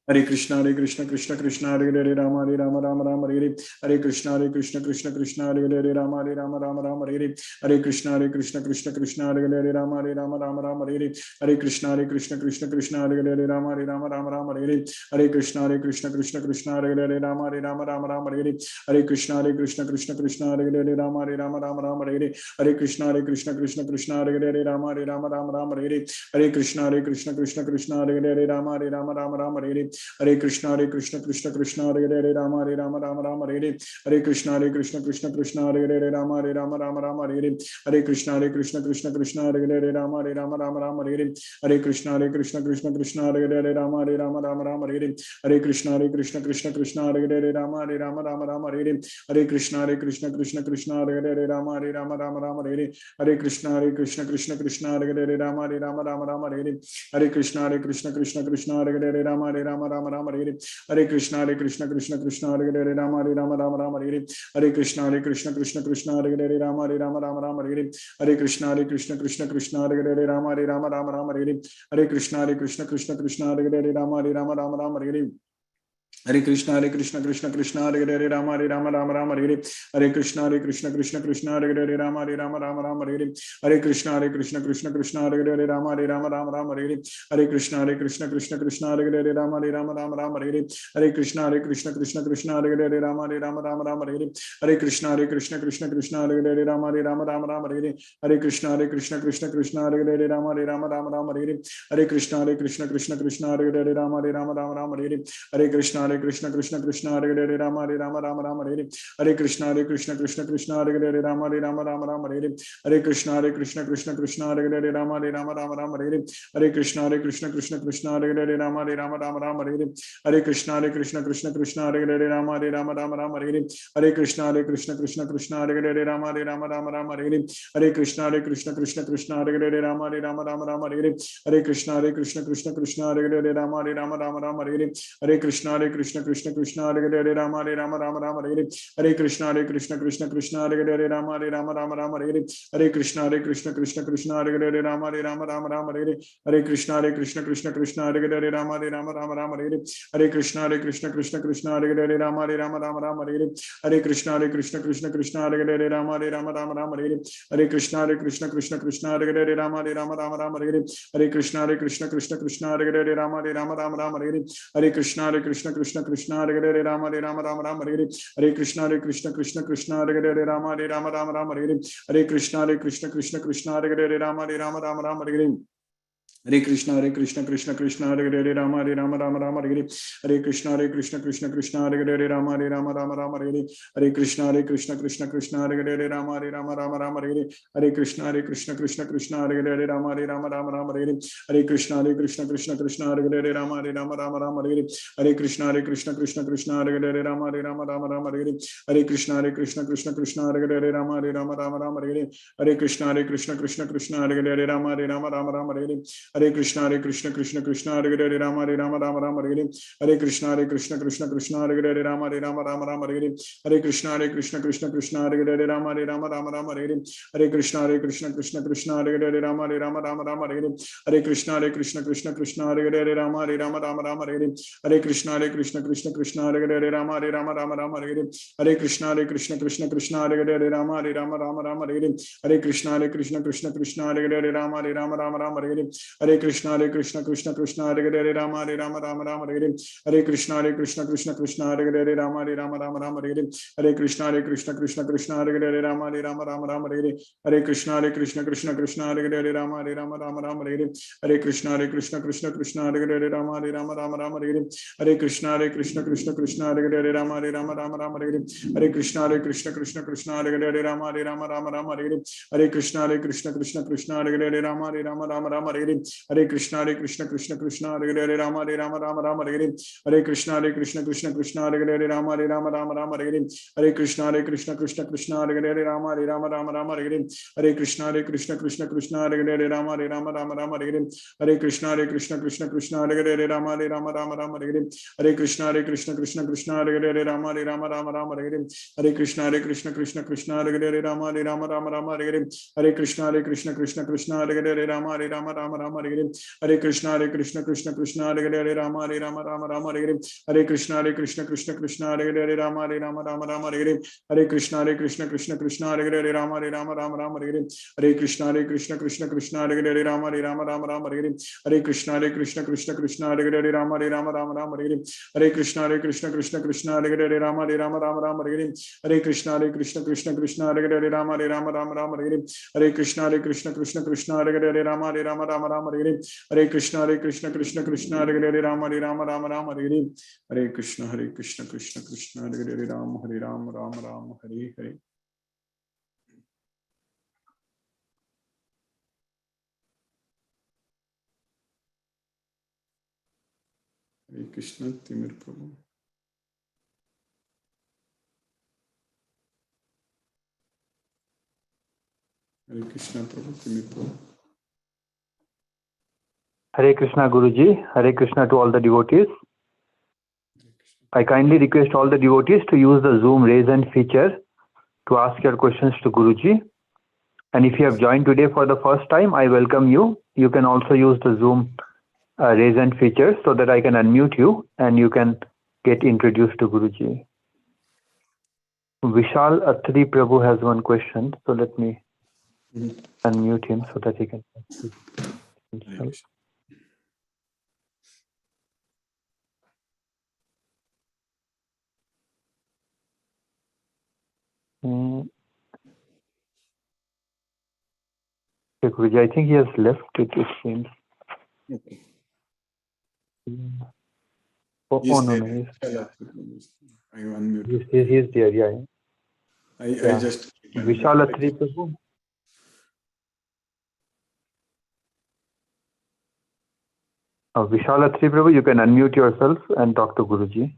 Hare Krishna Krishna Krishna Hare Rama Rama Hare Hare Krishna Krishna Krishna Hare Rama Rama Hare Hare Krishna Krishna Krishna Hare Rama Rama Hare Hare Krishna Krishna Krishna Hare Rama Rama Hare Hare Krishna Krishna Krishna Hare Rama Rama Hare Hare Krishna Krishna Krishna Hare Rama Rama Hare Hare Krishna Krishna Krishna Hare Rama Rama Hare Hare Krishna Krishna Hare Rama Rama Hare Hare Krishna Krishna Krishna Hare Rama Rama Hare Hare Krishna Krishna Krishna Hare Rama Rama Hare Hare Krishna Krishna Krishna Hare Rama Rama Hare Hare Krishna Krishna Krishna Hare Rama Rama Hare Hare Krishna Krishna Krishna Hare Rama Rama Hare Hare Krishna Krishna Krishna Hare Rama Rama Hare Hare Krishna Krishna Krishna Hare Rama Rama Hare Hare Krishna Krishna Krishna Hare Rama Rama Hare Hare Krishna Krishna Krishna Hare Rama Rama Hare Hare Krishna Krishna Krishna Hare Rama Rama Hare Hare Krishna Krishna Krishna Hare Rama Rama Hare Hare Krishna Krishna Hare Rama Rama Hare Hare Krishna Krishna Krishna Hare Rama Rama Hare Hare Krishna Krishna Krishna Hare Rama Rama Hare Hare Krishna Krishna Krishna Hare Rama Rama Hare Hare Krishna Krishna Krishna Hare Rama Rama Hare Hare Krishna Krishna Krishna Hare Rama Rama Hare Hare Krishna Krishna Krishna Hare Rama Rama Hare Hare Krishna Krishna Krishna Hare Rama Rama Hare Hare Krishna Krishna Krishna Hare Rama Rama Hare Hare Krishna Krishna Krishna Hare Rama Rama Hare Hare Krishna Krishna Krishna Hare Rama Rama Hare Hare Krishna Krishna Krishna Hare Rama Rama Hare Hare Krishna Krishna Krishna Hare Rama Rama Hare Hare Krishna Krishna Krishna Hare Rama Rama Hare Hare Krishna Krishna Krishna Hare Rama Rama Hare Hare Krishna Krishna Krishna Hare Rama Rama Hare Hare Krishna Krishna Krishna Hare Rama Rama Hare Hare Krishna Krishna Krishna Hare Rama Rama Hare Hare Krishna Krishna Krishna Hare Rama Rama Hare Hare Krishna Krishna Krishna Hare Rama Rama Hare Hare Krishna Krishna Krishna Hare Rama Rama Hare Hare Krishna Krishna Krishna Hare Rama Rama Hare Hare Krishna Krishna Krishna Hare Rama Rama Hare Hare Krishna Krishna Krishna Hare Rama Rama Hare Hare Krishna Krishna Krishna Hare Rama Rama Hare Hare Krishna Krishna Krishna Hare Rama Rama Hare Hare Krishna Krishna Krishna Hare Rama Rama Hare Hare Krishna Krishna Hare Rama Rama Hare Hare Krishna Krishna Hare Rama Rama Hare Hare Krishna Krishna Krishna Hare Rama Rama Hare Hare Krishna Krishna Krishna Hare Rama Rama Hare Hare Krishna Krishna Krishna Hare Rama Rama Hare Hare Krishna Krishna Krishna Hare Rama Rama Hare Hare Krishna Krishna Krishna Hare Rama Rama Hare Hare Krishna Krishna Krishna Hare Rama Rama Hare Hare Krishna Krishna Hare Rama Rama Hare Hare Krishna Krishna Krishna Hare Rama Rama Hare Hare Krishna Krishna Krishna Hare Rama Rama Hare Hare Krishna Krishna Krishna Hare Rama Rama Hare Hare Krishna Krishna Krishna Hare Rama Rama Hare Hare Krishna Krishna Krishna Hare Rama Rama Hare Hare Krishna Krishna Krishna Hare Rama Rama Hare Hare Krishna Krishna Krishna Hare Rama Rama Hare Hare Krishna Krishna Hare Rama Rama Hare Hare Krishna Krishna Krishna Hare Rama Rama Hare Hare Krishna Krishna Hare Rama Rama Hare Hare Krishna Krishna Krishna Hare Rama Rama Hare Hare Krishna Krishna Hare Rama Rama Hare Hare Krishna Krishna Krishna Hare Rama Rama Hare Hare Krishna Krishna Krishna Hare Rama Rama Hare Hare Krishna Krishna Krishna Hare Rama Rama Hare Hare Krishna Krishna Krishna Hare Hare Hare Rama Rama Rama Hare Hare Hare Krishna Krishna Krishna Hare Hare Hare Rama Rama Hare Hare Hare Krishna Krishna Krishna Hare Hare Rama Rama Hare Hare Hare Krishna Krishna Krishna Hare Hare Rama Rama Hare Hare Hare Krishna Krishna Krishna Hare Hare Rama Rama Hare Hare Hare Krishna Krishna Krishna Hare Hare Rama Rama Hare Hare Hare Krishna Krishna Krishna Hare Hare Rama Rama Hare Hare Hare Krishna Krishna Krishna Hare Hare Rama Rama Hare Hare Hare Krishna Krishna Krishna Hare Hare Rama Rama Hare Hare Hare Krishna Krishna Krishna Hare Hare Rama Rama Hare Hare Hare Krishna Krishna Krishna Hare Hare Rama Rama Hare Hare Hare Krishna Krishna Krishna Hare Hare Rama Rama Hare Hare Hare Krishna Krishna Krishna Hare Hare Rama Rama Hare Hare Hare Krishna Krishna Krishna Hare Hare Rama Rama Hare Hare Hare Krishna Krishna Krishna Hare Hare Rama Rama Hare Hare Hare Krishna Krishna Krishna Hare Hare Rama Rama Hare Hare Hare Krishna Krishna Krishna Hare Hare Rama Rama Hare Hare Hare Krishna Krishna Hare Hare Rama Rama Hare Hare Hare Krishna Timir Prabhu. Hare Krishna Prabhu Timir Prabhu. Hare Krishna Guruji, Hare Krishna to all the devotees. I kindly request all the devotees to use the Zoom raise hand feature to ask your questions to Guruji. And if you have joined today for the first time, I welcome you. You can also use the Zoom raise hand feature so that I can unmute you and you can get introduced to Guruji. Vishal Attri Prabhu has one question, so let me unmute him so that he can speak himself. Okay, Guruji, I think he has left it seems. Okay. Oh, He's no, there. no, I unmute. He's there, yeah. I just Vishal Attri Prabhu. Vishal Attri Prabhu, you can unmute yourself and talk to Guruji.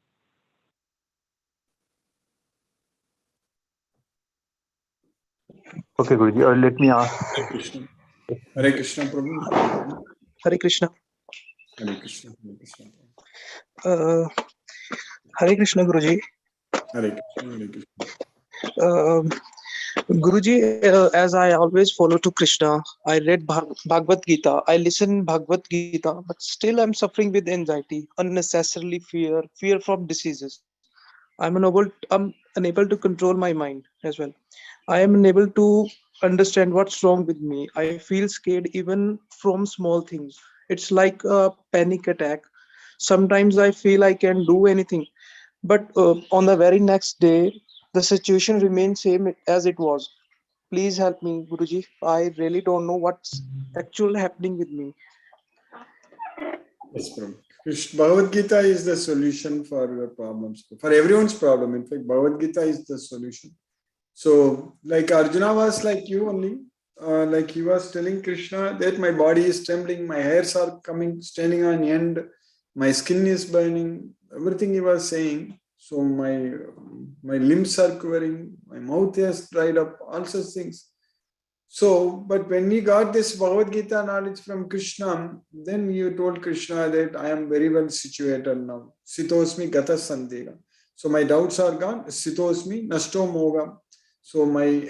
Okay, Guruji, or let me ask. Hare Krishna Prabhu. Hare Krishna. Hare Krishna. Hare Krishna. Hare Krishna, Guruji. Hare Krishna. Hare Krishna. Guruji, as I always follow to Krishna, I read Bhagavad Gita, I listen Bhagavad Gita, but still I'm suffering with anxiety, unnecessarily fear from diseases. I'm unable to control my mind as well. I am unable to understand what's wrong with me. I feel scared even from small things. It's like a panic attack. Sometimes I feel I can do anything, but on the very next day, the situation remains same as it was. Please help me, Guruji. I really don't know what's actually happening with me. Yes, Prabhu. Bhagavad Gita is the solution for your problems, for everyone's problem. In fact, Bhagavad Gita is the solution. So, like Arjuna was like you only, like he was telling Krishna that my body is trembling, my hairs are standing on end, my skin is burning, everything he was saying. So my limbs are quivering, my mouth has dried up, all such things. So, but when we got this Bhagavad Gita knowledge from Krishna, then you told Krishna that I am very well situated now. Sitosmi gata sandega. So my doubts are gone. Sitosmi nashto moga. So my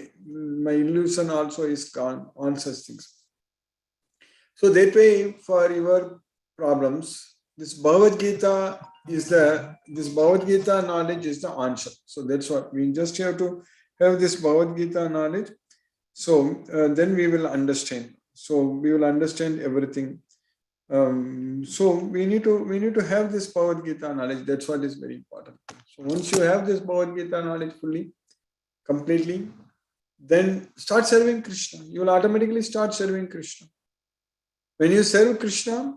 illusion also is gone. All such things. So that way, for your problems, this Bhagavad Gita knowledge is the answer. So that's what we just have to have this Bhagavad Gita knowledge. So then we will understand. So we will understand everything. So we need to have this Bhagavad Gita knowledge. That's what is very important. So once you have this Bhagavad Gita knowledge fully, completely, then start serving Krishna. You will automatically start serving Krishna. When you serve Krishna,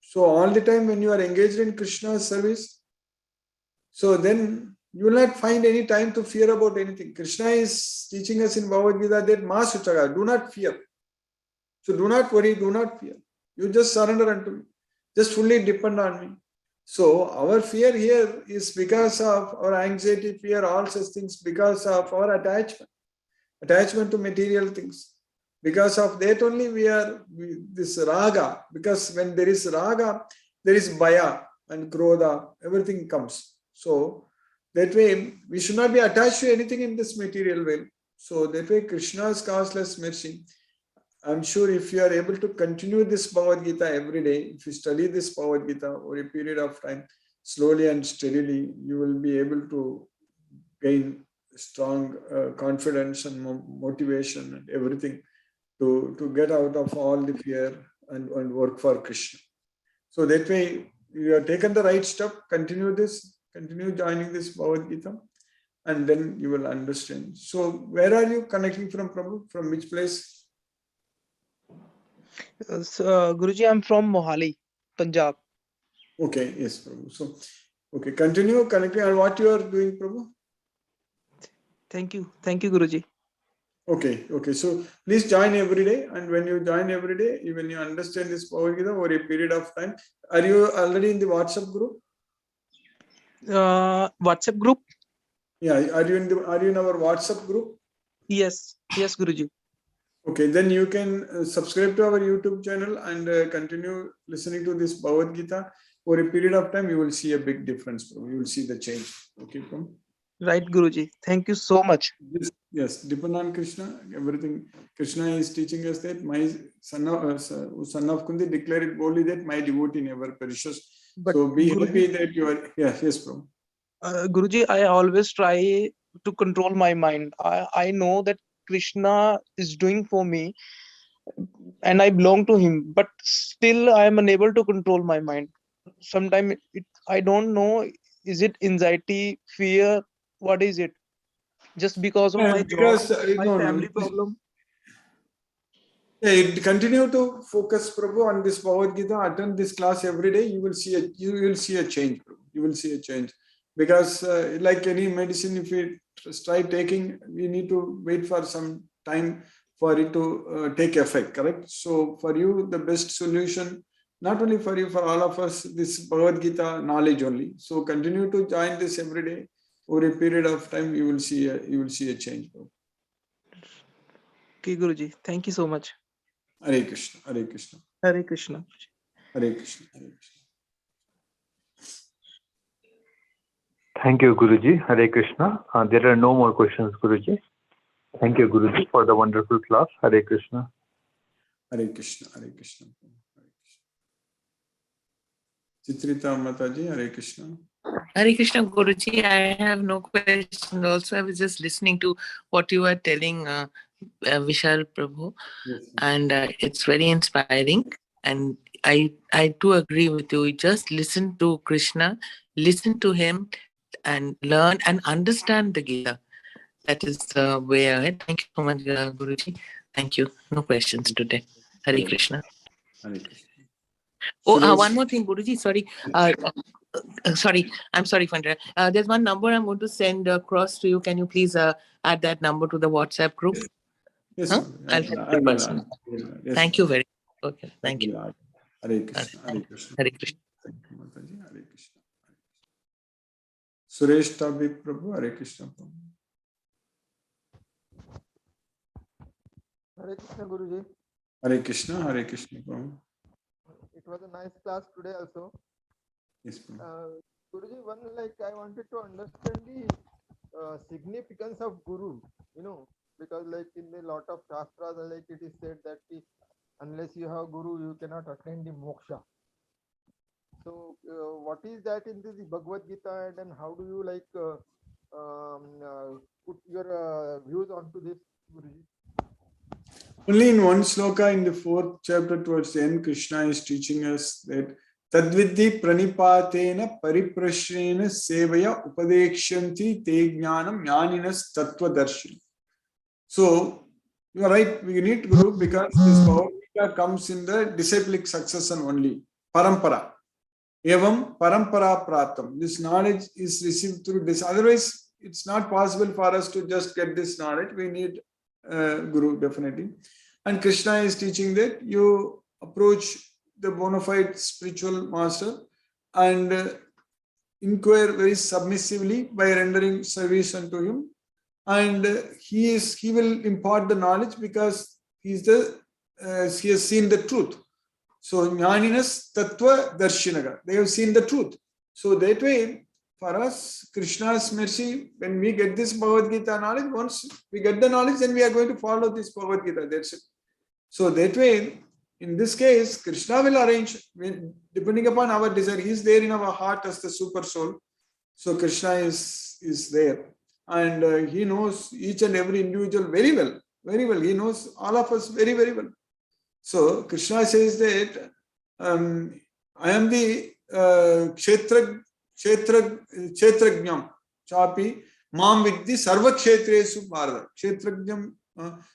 so all the time when you are engaged in Krishna's service, so then you will not find any time to fear about anything. Krishna is teaching us in Bhagavad Gita that Ma Suchaga, do not fear. So do not worry, do not fear. You just surrender unto me. Just fully depend on me. So our fear here is because of our anxiety, fear, all such things, because of our attachment to material things. Because of that only this raga. Because when there is raga, there is bhaya and krodha, everything comes. So that way, we should not be attached to anything in this material realm. So that way, Krishna's causeless mercy. I'm sure if you are able to continue this Bhagavad Gita every day, if you study this Bhagavad Gita over a period of time, slowly and steadily, you will be able to gain strong confidence and motivation and everything to get out of all the fear and work for Krishna. So that way, you have taken the right step. Continue joining this Bhagavad Gita, and then you will understand. So where are you connecting from, Prabhu? From which place? Guruji, I'm from Mohali, Punjab. Okay, yes, Prabhu. So, okay, continue connecting. And what you are doing, Prabhu? Thank you, Guruji. Okay. So please join every day, and when you join every day, when you understand this Bhagavad Gita over a period of time, are you already in the WhatsApp group? WhatsApp group? Yeah, are you in our WhatsApp group? Yes, Guruji. Okay, then you can subscribe to our YouTube channel and continue listening to this Bhagavad Gita. For a period of time, you will see a big difference. You will see the change. Okay, Prabhu? Right, Guruji. Thank you so much. Yes, depend on Krishna. Everything Krishna is teaching us that my son of Kundi declared it boldly that my devotee never perishes. But So be Guruji, happy that you are. Yes, Prabhu. Guruji, I always try to control my mind. I know that Krishna is doing for me and I belong to him, but still I am unable to control my mind. Sometimes I don't know, is it anxiety, fear, what is it? Just because of my job, Because my family problem. Continue to focus, Prabhu, on this Bhagavad Gita. Attend this class every day. You will see a change, Prabhu. You will see a change. Because like any medicine, if we try taking, we need to wait for some time for it to take effect, correct? So for you, the best solution, not only for you, for all of us, this Bhagavad Gita knowledge only. So continue to join this every day. Over a period of time, you will see a change, Prabhu. Okay, Guruji. Thank you so much. Hare Krishna, Hare Krishna. Hare Krishna. Hare Krishna, Hare Krishna. Thank you, Guruji. Hare Krishna. There are no more questions, Guruji. Thank you, Guruji, for the wonderful class. Hare Krishna. Hare Krishna, Hare Krishna. Hare Krishna. Chitrita Mataji, Hare Krishna. Hare Krishna, Guruji. I have no question. Also, I was just listening to what you were telling, Vishal Prabhu, Yes. and it's very inspiring. And I do agree with you. Just listen to Krishna, listen to him, and learn and understand the Gita. That is the way ahead. Thank you so much, Guruji. Thank you. No questions today. Hare Krishna. Hare Krishna. Oh, one more thing, Guruji. Sorry. Sorry, I'm sorry for that. There's one number I'm going to send across to you. Can you please add that number to the WhatsApp group? Yes, Huh? I I'll will personally. yes, Thank you very much. Okay, thank you. Hare Krishna, Hare Krishna. Hare Krishna. Thank you, Mataji. Hare Krishna. Suresh Tabik Prabhu, Hare Krishna. Hare Krishna, Guruji. Hare Krishna, Hare Krishna. Prabhu. It was a nice class today also. Yes, Prabhu. Guruji, I wanted to understand the significance of Guru, because in a lot of shastras, it is said that unless you have Guru, you cannot attain the moksha. So, what is that in the Bhagavad Gita, and how do you put your views onto this, Guruji? Only in one sloka in the 4th chapter towards the end, Krishna is teaching us that Tadvidhi pranipatena pariprashrena sevaya upadekshanti te jnanam jnaninas tattvadarshini. So, you are right, we need Guru because this Bhagavad Gita comes in the disciplic succession only. Parampara. Evam parampara pratam. This knowledge is received through this. Otherwise, it's not possible for us to just get this knowledge. We need Guru, definitely. And Krishna is teaching that you approach the bona fide spiritual master and inquire very submissively by rendering service unto him. And he will impart the knowledge because he has seen the truth. So Jnaninas Tattva Darshinaga, they have seen the truth. So that way, for us, Krishna's mercy, when we get this Bhagavad Gita knowledge, once we get the knowledge, then we are going to follow this Bhagavad Gita. That's it. So that way, in this case, Krishna will arrange, depending upon our desire. He is there in our heart as the super soul. So Krishna is there. And he knows each and every individual very well. Very well. He knows all of us very, very well. So Krishna says that I am the Kshetrajnam Chapi Mam Vidhi Sarva Kshetresu Bharata. Kshetrajnam.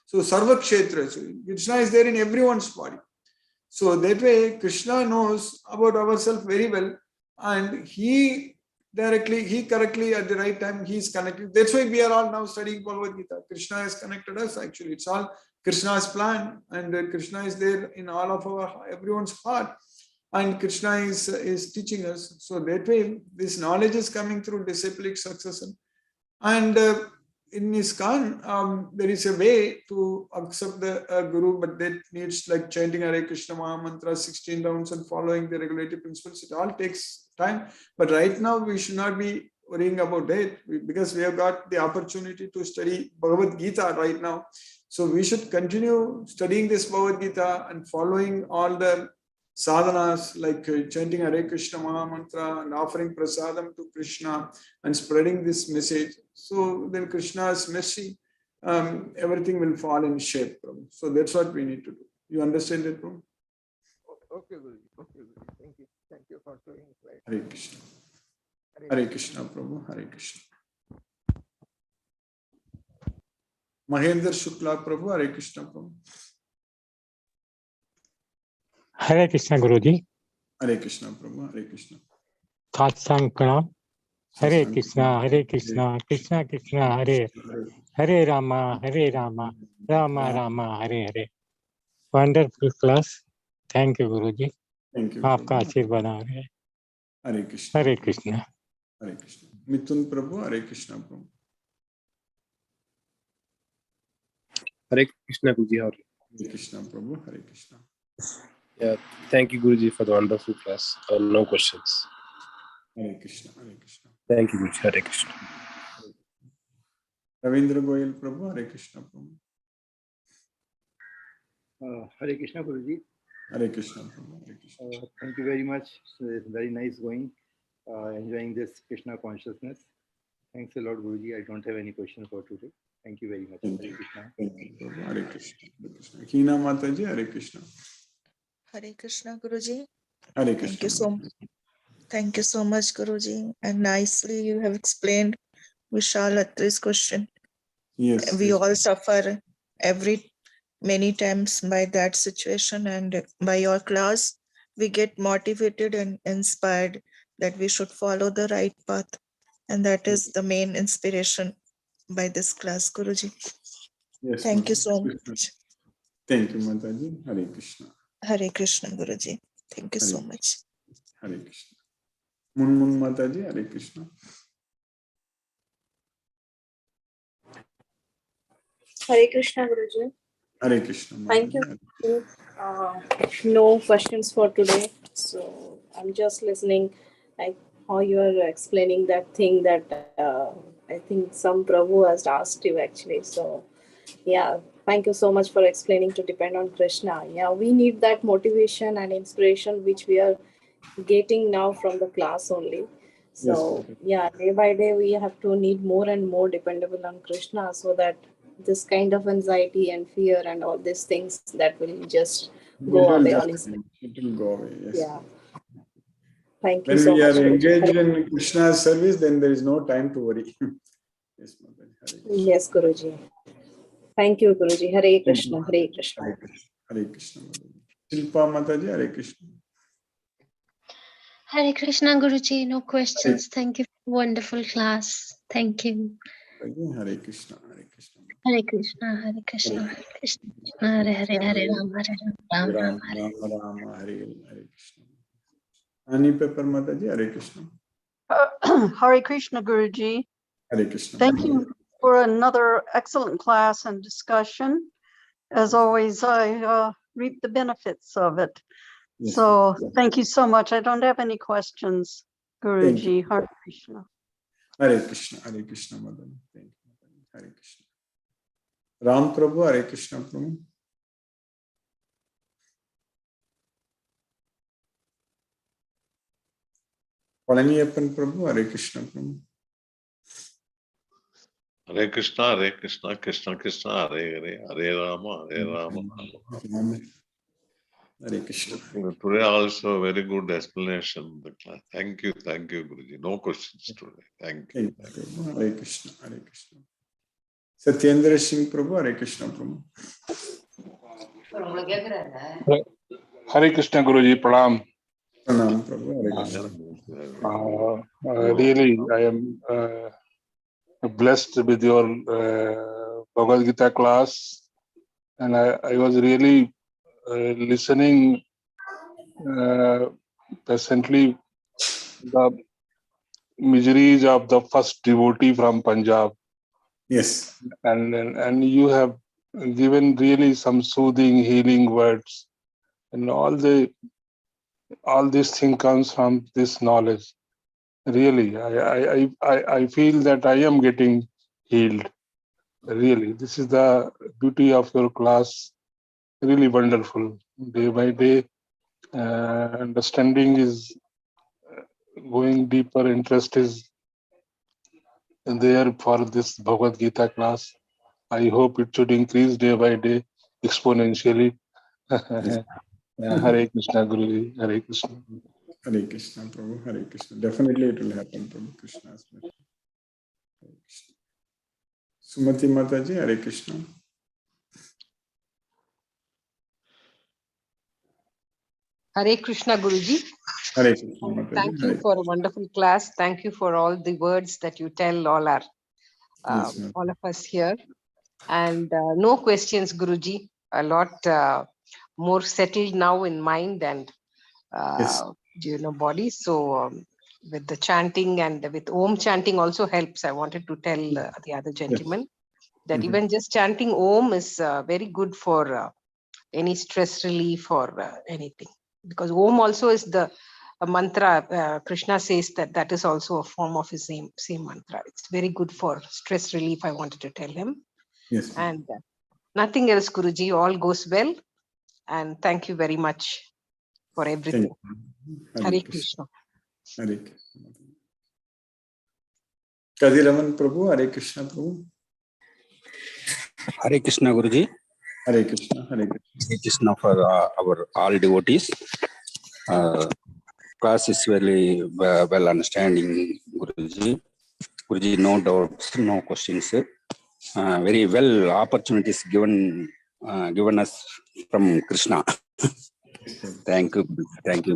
So Sarva Kshetresu. Krishna is there in everyone's body. So that way Krishna knows about ourselves very well, and he correctly at the right time, he is connected. That's why we are all now studying Bhagavad Gita. Krishna has connected us actually. It's all Krishna's plan, and Krishna is there in all of everyone's heart, and Krishna is teaching us. So that way, this knowledge is coming through disciplic succession. And in ISKCON, there is a way to accept the Guru, but that needs like chanting Hare Krishna Maha Mantra 16 rounds and following the regulative principles. It all takes time. But right now, we should not be worrying about that because we have got the opportunity to study Bhagavad Gita right now. So we should continue studying this Bhagavad Gita and following all the sadhanas like chanting Hare Krishna Maha Mantra and offering prasadam to Krishna and spreading this message. So then Krishna's mercy, everything will fall in shape. Prabhu. So that's what we need to do. You understand it, Prabhu? Okay, Guruji. Okay, Guruji. Thank you. Thank you for showing it. Hare Krishna. Hare Krishna, Prabhu. Hare Krishna. Mahendra Shukla, Prabhu. Hare Krishna, Prabhu. Hare Krishna, Guruji. Hare Krishna, Prabhu. Hare Krishna. Satsang Pranam. Hare Krishna, Hare Krishna, Krishna Krishna, Hare Hare Rama, Hare Rama, Rama Rama, Hare Hare. Wonderful class. Thank you, Guruji. Thank you. आपका आशीर्वाद आ रहा है. Hare Krishna. Hare Krishna. Hare Krishna. Mithun Prabhu. Hare Krishna, Prabhu. Hare Krishna, Guruji. How are you? Hare Krishna, Prabhu. Hare Krishna. Yeah, thank you, Guruji, for the wonderful class. No questions. Hare Krishna. Hare Krishna. Thank you, Guruji. Hare Krishna. Ravindra Goyal Prabhu. Hare Krishna, Prabhu. Hare Krishna, Guruji. Hare Krishna, Prabhu. Hare Krishna. Thank you very much. It's very nice going, enjoying this Krishna consciousness. Thanks a lot, Guruji. I don't have any questions for today. Thank you very much. Thank Hare you. Krishna. Thank you, Prabhu. Hare Krishna. Hare Krishna. Hina Mataji. Hare Krishna. Hare Krishna, Guruji. Hare Krishna. Thank you so much, Guruji. And nicely you have explained Vishal Atri's question. Yes. We yes. all suffer many times by that situation, and by your class, we get motivated and inspired that we should follow the right path. And that is the main inspiration by this class, Guruji. Yes, Thank you Mataji. so much. Thank you, Mataji. Hare Krishna. Hare Krishna, Guruji. Thank you so Hare much. Hare Krishna. Munmun Mataji. Hare Krishna. Hare Krishna, Guruji. Hare Krishna. Thank Mataji. you. No questions for today. So I'm just listening, like how you are explaining that thing that I think some Prabhu has asked you actually. So yeah, thank you so much for explaining to depend on Krishna. Yeah, we need that motivation and inspiration which we are getting now from the class only. So yeah, day by day we have to need more and more dependable on Krishna so that this kind of anxiety and fear and all these things that will just go away on its own. It will go away. Yes. Yeah. Thank you When so we much. are engaged in Krishna's service, then there is no time to worry. Yes, Mataji. Hare Krishna. Yes, Guruji. Thank you, Guruji. Hare Krishna. Hare Krishna. Hare Krishna. Hare Krishna. Shilpa Mataji. Hare Krishna. Hare Krishna, Guruji. No questions. Thank you for wonderful class. Thank you. Hare Krishna. Hare Krishna. Hare Krishna, Krishna Krishna, Hare Hare, Hare Rama, Ram Ram, Hare. Rama, Hare Krishna. Ani Pepper Mataji, Hare Krishna. Hare Krishna, Guruji. Hare Krishna. Thank you for another excellent class and discussion. As always, I reap the benefits of it. Yes, So thank you so much. I don't have any questions, Guruji. Hare Krishna. Hare Krishna, Madan. Thank you. Hare Krishna. Ram Prabhu, Hare Krishna Prabhu. Palaniappan Prabhu, Hare Krishna Prabhu. Hare Krishna, Krishna Krishna, Hare Hare, Hare Rama, Rama. Hare Krishna. Today also very good explanation of the class. Thank you, Guruji. No questions today. Thank you. Hare Krishna, Hare Krishna. Satyendra Singh Prabhu, Hare Krishna Prabhu. Hare Krishna Guruji, Pranam. Pranam Prabhu, Hare Krishna. Really, I am blessed with your Bhagavad Gita class, and I was really listening patiently the miseries of the first devotee from Punjab. Yes. And you have given really some soothing, healing words, and all this thing comes from this knowledge. Really, I feel that I am getting healed. Really, this is the beauty of your class. Really wonderful. Day by day, understanding is going deeper. Interest is there for this Bhagavad Gita class. I hope it should increase day by day exponentially. Yes. Hare Krishna, Guruji. Hare Krishna. Hare Krishna, Prabhu. Hare Krishna. Definitely it will happen, Prabhu. Krishna's mercy. Hare Krishna. Sumati Mataji, Hare Krishna. Hare Krishna, Guruji. Hare Krishna, Mataji. Thank you for a wonderful class. Thank you for all the words that you tell all our all of us here. And no questions, Guruji. A lot more settled now in mind and body. So with the chanting and with Om chanting also helps. I wanted to tell the other gentleman that even just chanting Om is very good for any stress relief or anything. Because Om also is the mantra. Krishna says that is also a form of his same mantra. It's very good for stress relief. I wanted to tell him. Yes. And nothing else, Guruji. All goes well. And thank you very much for everything. Hare Krishna. Hare Krishna. Kadiraman Prabhu, Hare Krishna Prabhu. Hare Krishna, Guruji. Hare Krishna, Hare Krishna. Hare Krishna for our all devotees. Class is very well understanding, Guruji. Guruji, no doubts, no questions. Very well opportunities given us from Krishna. Thank you, Guruji. Thank you,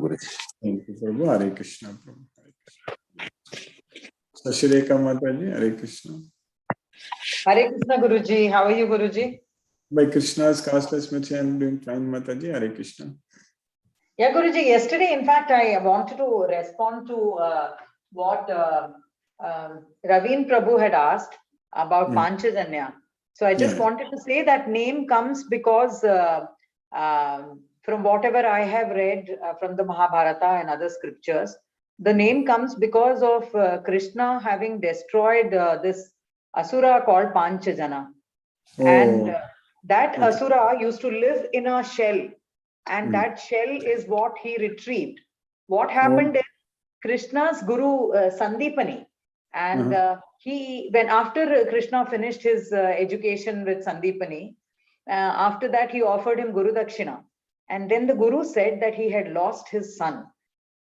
Prabhu. Hare Krishna, Prabhu. Hare Krishna. Sashireka Mataji, Hare Krishna. Hare Krishna, Guruji. How are you, Guruji? By Krishna's castless mercy, I am doing fine, Mataji. Hare Krishna. Yeah, Guruji. Yesterday, in fact, I wanted to respond to what Ravin Prabhu had asked about Panchajanya. So I just wanted to say that name comes because from whatever I have read from the Mahabharata and other scriptures, the name comes because of Krishna having destroyed this Asura called Panchajana. And that Asura used to live in a shell, and that shell is what he retrieved. What happened is Krishna's guru Sandipani, and when after Krishna finished his education with Sandipani, after that he offered him Guru Dakshina, and then the guru said that he had lost his son.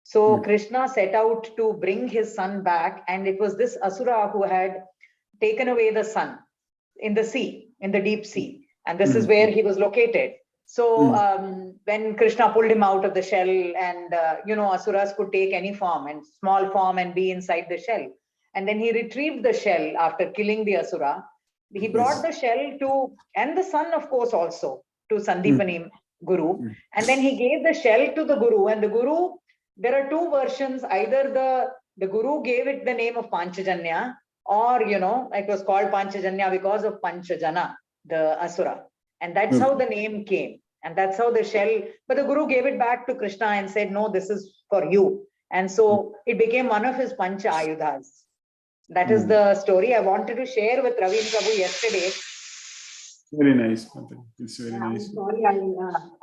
So Krishna set out to bring his son back, and it was this Asura who had taken away the son in the sea, in the deep sea, and this is where he was located. So when Krishna pulled him out of the shell, and Asuras could take any form and small form and be inside the shell, and then he retrieved the shell after killing the Asura, He brought the shell to, and the sun, of course, also to Sandipani Guru. And then he gave the shell to the Guru. And the Guru, there are two versions. Either the Guru gave it the name of Panchajanya, or, it was called Panchajanya because of Panchajana, the Asura. And that's how the name came. And that's how the shell, but the Guru gave it back to Krishna and said, no, this is for you. And so it became one of his Pancha Ayudhas. That is the story I wanted to share with Ravin Prabhu yesterday. Very nice. It's very nice. I'm sorry,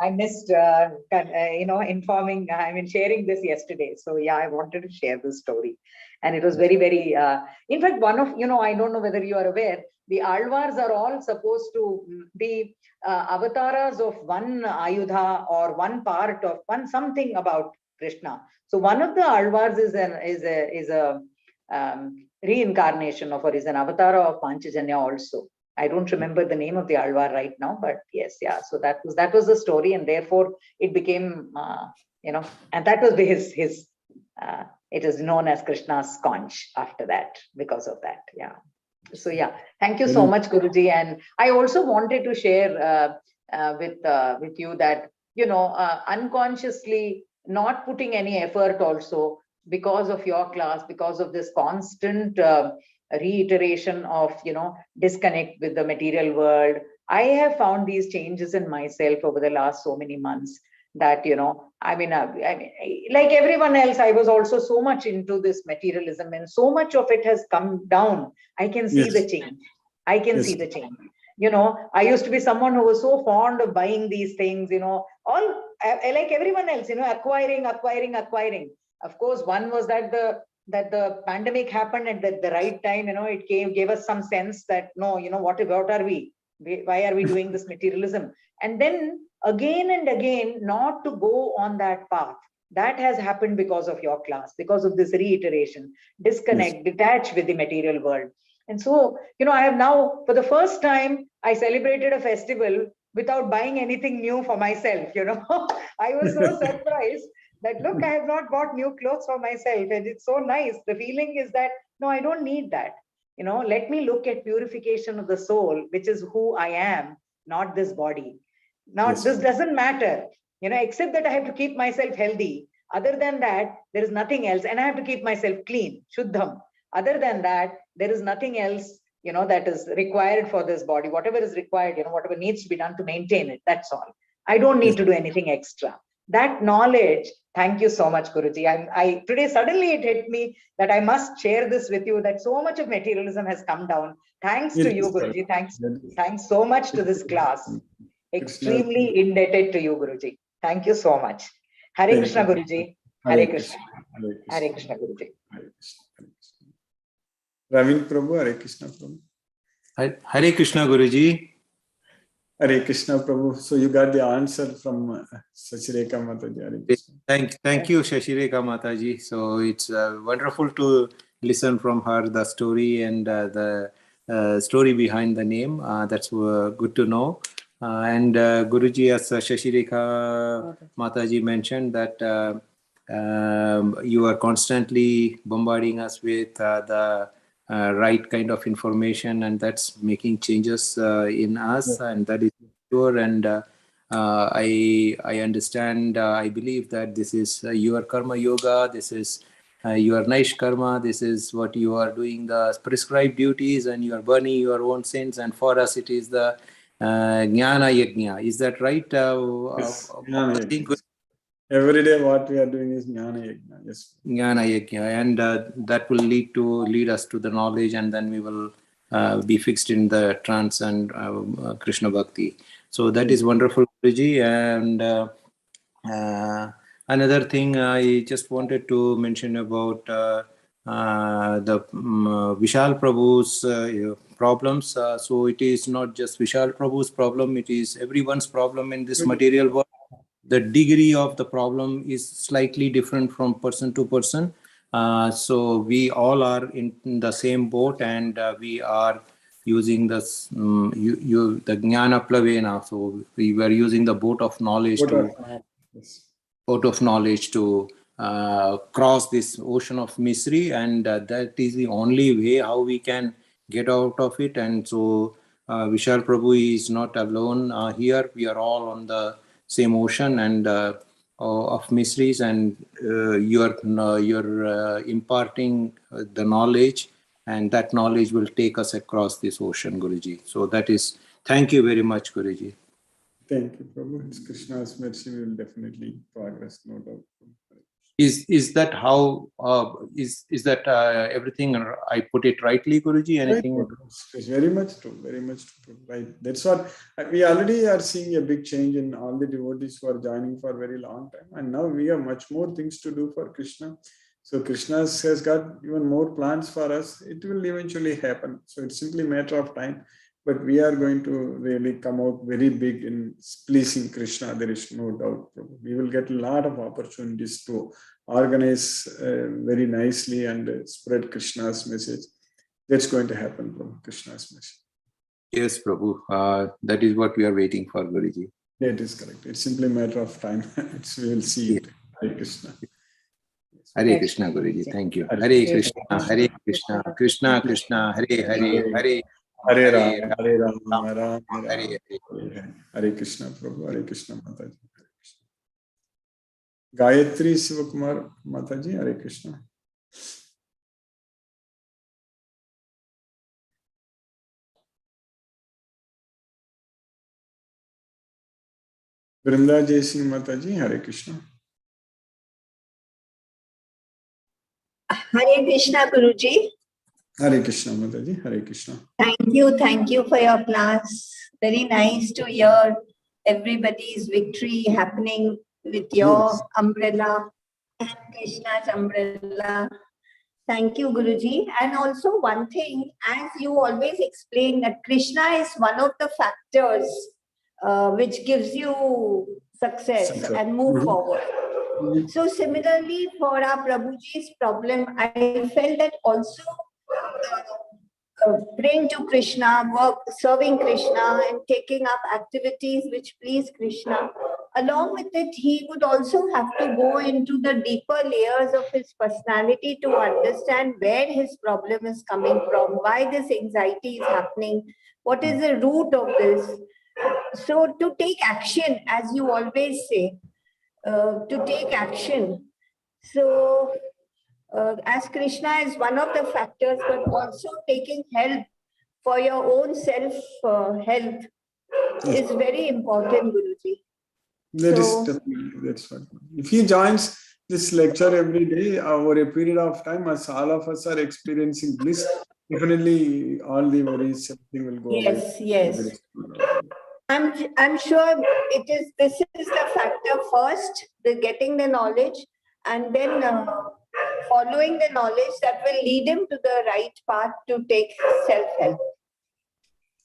I missed, sharing this yesterday. So yeah, I wanted to share this story. And it was very, very, in fact, one of, I don't know whether you are aware, the Alvars are all supposed to be avatars of one Ayudha or one part of something about Krishna. So one of the Alvars is a reincarnation of, or is an avatar of Panchajanya also. I don't remember the name of the Alvar right now, but yes, yeah. So that was the story, and therefore it became, and that was his. It is known as Krishna's conch after that because of that. Yeah. So yeah, thank you so much, Guruji. And I also wanted to share with you that unconsciously not putting any effort also because of your class, because of this constant reiteration of disconnect with the material world. I have found these changes in myself over the last so many months that like everyone else, I was also so much into this materialism, and so much of it has come down. I can see the change. I can see the change. I used to be someone who was so fond of buying these things, all like everyone else, acquiring. Of course, one was that the pandemic happened at the right time. It gave us some sense that no, what are we? Why are we doing this materialism? And then again and again, not to go on that path. That has happened because of your class, because of this reiteration, disconnect, detach with the material world. And so, I have now, for the first time, I celebrated a festival without buying anything new for myself. I was so surprised that, look, I have not bought new clothes for myself. And it's so nice. The feeling is that, no, I don't need that. Let me look at purification of the soul, which is who I am, not this body. Now, this doesn't matter, except that I have to keep myself healthy. Other than that, there is nothing else. And I have to keep myself clean, shuddham. Other than that, there is nothing else, that is required for this body. Whatever is required, whatever needs to be done to maintain it, that's all. I don't need to do anything extra. That knowledge, thank you so much, Guruji. Today, suddenly it hit me that I must share this with you, that so much of materialism has come down. Thanks to you, Guruji. Thanks so much to this class. Extremely indebted to you, Guruji. Thank you so much. Hare Krishna, Guruji. Hare Krishna. Hare Krishna, Guruji. Ravin Prabhu, Hare Krishna Prabhu. Hare Krishna, Guruji. Hare Krishna Prabhu. So you got the answer from Shashireka Mataji. Thank you, Shashireka Mataji. So it's wonderful to listen from her the story and the story behind the name. That's good to know. And Guruji, as Shashireka Mataji mentioned, that you are constantly bombarding us with the right kind of information, and that's making changes in us, and that is sure. And I understand, I believe that this is your karma yoga, this is your Naish karma, this is what you are doing, the prescribed duties, and you are burning your own sins, and for us it is the Jnana Yajna. Is that right? Yes, every day what we are doing is Jnana Yajna. Yes. Jnana Yajna, and that will lead us to the knowledge, and then we will be fixed in the trance and Krishna Bhakti. So that is wonderful, Guruji. And another thing I just wanted to mention about the Vishal Prabhu's problems. So it is not just Vishal Prabhu's problem, it is everyone's problem in this material world. The degree of the problem is slightly different from person to person. So we all are in the same boat, and we are using this, the Jnana Plavena. So we were using the boat of knowledge to cross this ocean of misery, and that is the only way how we can get out of it. And so Vishal Prabhu is not alone here. We are all on the same ocean and of mysteries, and you're imparting the knowledge, and that knowledge will take us across this ocean, Guruji. So that is, thank you very much, Guruji. Thank you, Prabhu. It's Krishna's mercy. We will definitely progress, no doubt. Is that how is that everything I put it rightly, Guruji? Anything? Right. It's very much true. Very much true. Right. That's what we already are seeing, a big change in all the devotees who are joining for a very long time, and now we have much more things to do for Krishna. So Krishna has got even more plans for us. It will eventually happen. So it's simply a matter of time. But we are going to really come out very big in pleasing Krishna. There is no doubt. We will get a lot of opportunities to organize very nicely and spread Krishna's message. That's going to happen, Prabhu, Krishna's message. Yes, Prabhu. That is what we are waiting for, Guruji. That is correct. It's simply a matter of time. We will see it. Hare Krishna. Hare Krishna, Guruji. Thank you. Hare Krishna, Hare Krishna, Krishna Krishna, Hare Hare, Hare Hare Ram, Hare Ram, Ram Hare Hare. Hare Krishna, Prabhu. Hare Krishna, Mataji. Hare Krishna. Gayatri Sivakumar Mataji. Hare Krishna. Vrinda Jaising Mataji. Hare Krishna. Hare Krishna, Guruji. Hare Krishna, Mataji. Hare Krishna. Thank you for your class. Very nice to hear everybody's victory happening with your umbrella and Krishna's umbrella. Thank you, Guruji. And also one thing, as you always explain, that Krishna is one of the factors which gives you success and move forward. So similarly, for our Prabhuji's problem, I felt that also praying to Krishna, serving Krishna and taking up activities which please Krishna. Along with it, he would also have to go into the deeper layers of his personality to understand where his problem is coming from, why this anxiety is happening, what is the root of this. So to take action, as you always say, to take action. So as Krishna is one of the factors, but also taking help for your own self-health is very important, Guruji. That is definitely, that's what. If he joins this lecture every day over a period of time, as all of us are experiencing bliss, definitely all the worries, everything will go away. Yes. I'm sure this is the factor first, the getting the knowledge, and then following the knowledge that will lead him to the right path to take self-help.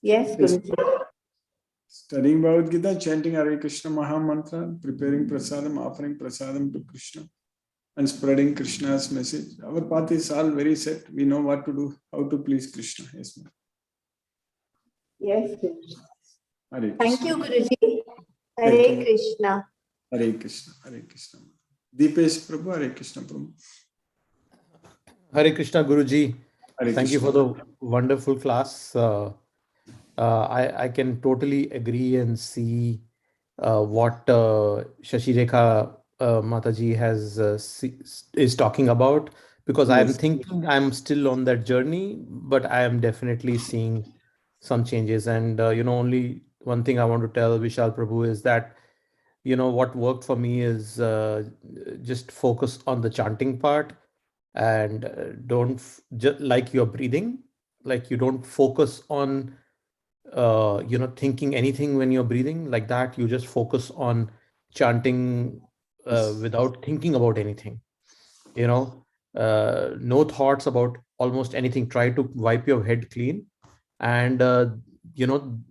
Yes, Guruji. Studying Bhagavad Gita, chanting Hare Krishna Maha Mantra, preparing prasadam, offering prasadam to Krishna, and spreading Krishna's message. Our path is all very set. We know what to do, how to please Krishna. Yes, ma'am. Yes, Guruji. Hare Thank you, Guruji. Hare Hare Krishna. Hare Krishna. Hare Krishna. Deepesh Prabhu, Hare Krishna Prabhu. Hare Krishna, Guruji. Hare Thank you Krishna. for the wonderful class. I can totally agree and see what Shashi Rekha Mataji is talking about, because I am Yes. thinking I'm still on that journey, but I am definitely seeing some changes. And only one thing I want to tell Vishal Prabhu is that what worked for me is just focus on the chanting part, and don't just like your breathing, like you don't focus on thinking anything when you're breathing like that. You just focus on chanting without thinking about anything, no thoughts about almost anything. Try to wipe your head clean, and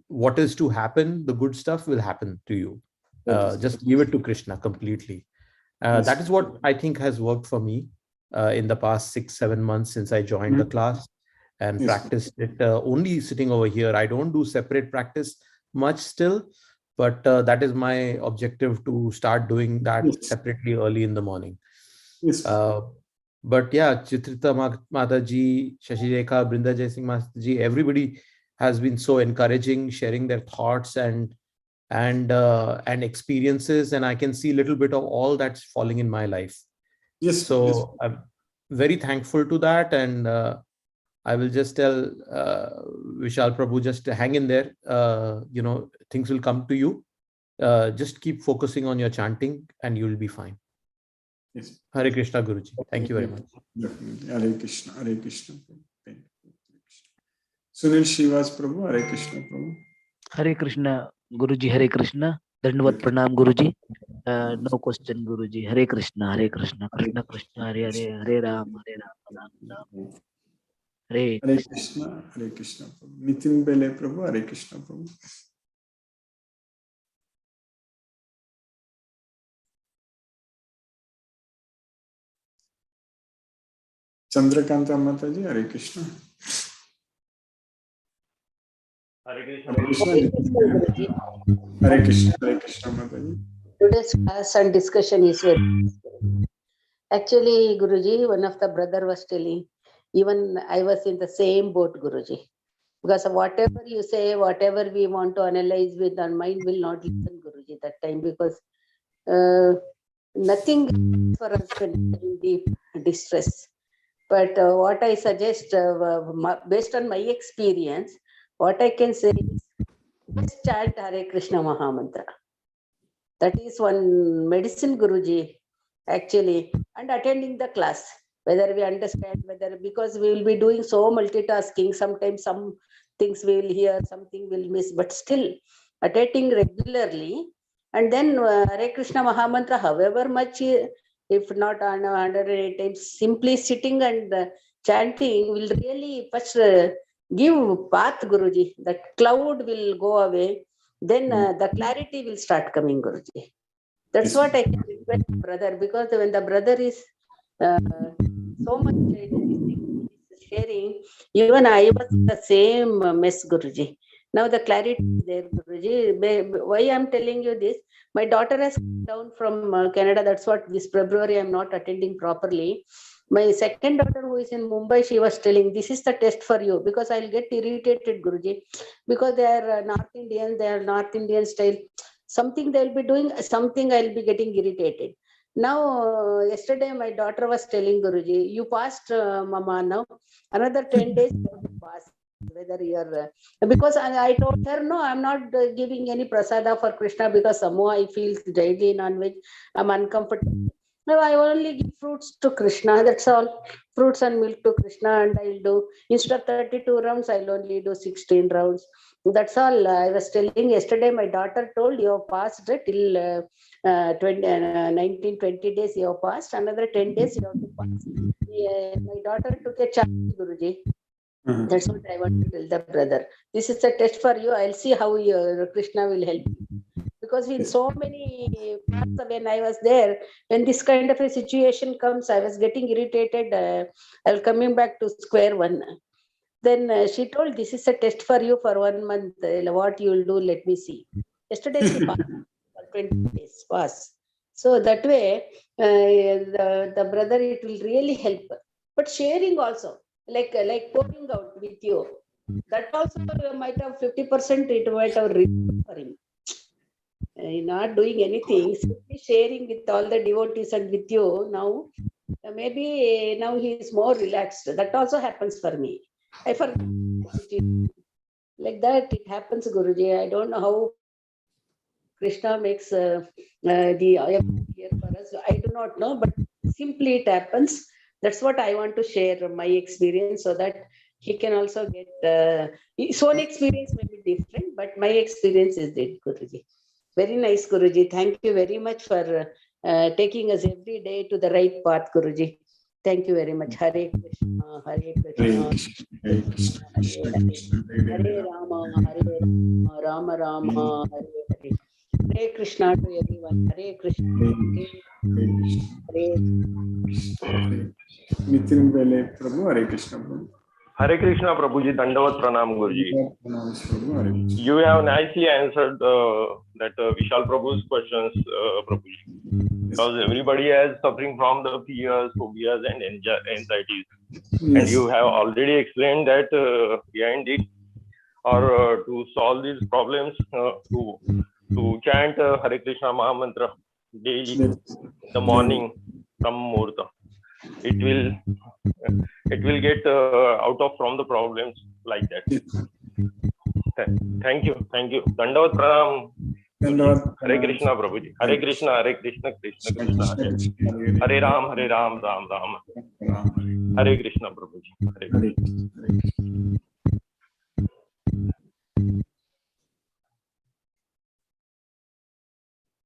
what is to happen, the good stuff will happen to you. Just leave it to Krishna completely. That is what I think has worked for me in the past 6-7 months since I joined the class and practiced it only sitting over here. I don't do separate practice much still, but that is my objective, to start doing that separately early in the morning. But yeah, Chitrita Mataji, Shashi Rekha, Brinda Jai Singh Mataji, everybody has been so encouraging, sharing their thoughts and experiences, and I can see a little bit of all that's falling in my life. Yes. So Yes. I'm very thankful to that, and I will just tell Vishal Prabhu, just hang in there. Things will come to you. Just keep focusing on your chanting, and you will be fine. Yes. Hare Krishna, Guruji. Thank you very much. Definitely. Hare Krishna. Hare Krishna. Thank you. Sunil Shivas Prabhu. Hare Krishna Prabhu. Hare Krishna, Guruji. Hare Krishna. Dandavat Pranam, Guruji. No question, Guruji. Hare Krishna, Hare Krishna, Krishna Krishna, Hare Hare, Hare Ram, Ram Ram. Hare Krishna, Hare Krishna Prabhu. Nitin Bele Prabhu. Hare Krishna Prabhu. Chandrakanta Mataji. Hare Krishna. Hare Krishna. Hare Krishna. Guruji. Hare Krishna. Hare Krishna Mataji. Today's class and discussion is very interesting. Actually, Guruji, one of the brother was telling, even I was in the same boat, Guruji. Because whatever you say, whatever we want to analyze with our mind will not listen, Guruji, that time, because nothing for us when in deep distress. But what I suggest, based on my experience, what I can say is, just chant Hare Krishna Mahamantra. That is one medicine, Guruji, actually, and attending the class, whether we understand, because we will be doing so multitasking, sometimes some things we will hear, something we'll miss, but still attending regularly, and then Hare Krishna Mahamantra, however much, if not 108 times, simply sitting and chanting will really first give path, Guruji. That cloud will go away. Then the clarity will start coming, Guruji. That's what I can request, brother, because when the brother is so much sharing, even I was in the same mess, Guruji. Now the clarity is there, Guruji. Why I'm telling you this? My daughter has come down from Canada. That's what this February I'm not attending properly. My second daughter, who is in Mumbai, she was telling, this is the test for you, because I'll get irritated, Guruji, because they are North Indian, they are North Indian style. Something they'll be doing, something I'll be getting irritated. Now, yesterday my daughter was telling, Guruji, you passed, Mama, now another 10 days you have to pass. Whether you're because I told her, no, I'm not giving any prasada for Krishna, because somehow I feel daily non-veg, I'm uncomfortable. No, I only give fruits to Krishna, that's all. Fruits and milk to Krishna, and I'll do, instead of 32 rounds, I'll only do 16 rounds. That's all. I was telling yesterday, my daughter told, you have passed till 19, 20 days you have passed, another 10 days you have to pass. Yeah, my daughter took a chance, Guruji. That's what I want to tell the brother. This is a test for you. I'll see how Krishna will help you. Because in so many parts when I was there, when this kind of a situation comes, I was getting irritated. I was coming back to square one. Then she told, this is a test for you for 1 month. What you will do, let me see. Yesterday she passed for 20 days. Pass. So that way, the brother, it will really help. But sharing also, like pouring out with you, that also might have 50%, it might have reached for him. Not doing anything, simply sharing with all the devotees and with you now, maybe now he is more relaxed. That also happens for me. I forget. Like that, it happens, Guruji. I don't know how Krishna makes the here for us. I do not know, but simply it happens. That's what I want to share my experience, so that he can also get his own experience may be different, but my experience is that, Guruji. Very nice, Guruji. Thank you very much for taking us every day to the right path, Guruji. Thank you very much. Hare Krishna, Hare Krishna, Hare Krishna, Krishna Krishna, Hare Rama, Hare Rama, Rama Rama, Hare Hare. Hare Krishna to everyone. Hare Krishna. Hare Nitin Bele Prabhu. Hare Krishna Prabhu. Hare Krishna Prabhuji, Dandavat Pranam Guruji. You have nicely answered that Vishal Prabhu's questions, Prabhuji. Because everybody is suffering from the fears, phobias, and anxieties. And you have already explained that behind it, or to solve these problems, to chant Hare Krishna Maha Mantra daily in the morning from Murta. It will get out of from the problems like that. Thank you. Dandavat Pranam. Hare Krishna Prabhuji. Hare Krishna, Krishna Krishna, Hare Ram, Ram Ram. Hare Krishna Prabhuji. Hare Krishna.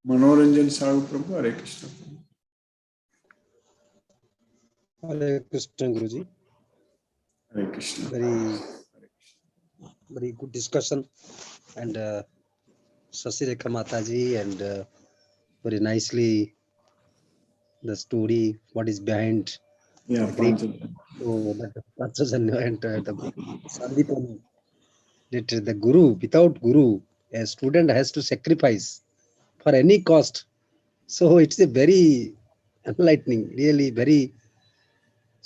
Manoranjan Sahu Prabhu, Hare Krishna. Hare Krishna Guruji. Hare Krishna. Very good discussion, and Sasireka Mataji, and very nicely the story, what is behind the great Panchajanya and the Sandipani. That the Guru, without Guru, a student has to sacrifice for any cost. So it's a very enlightening, really very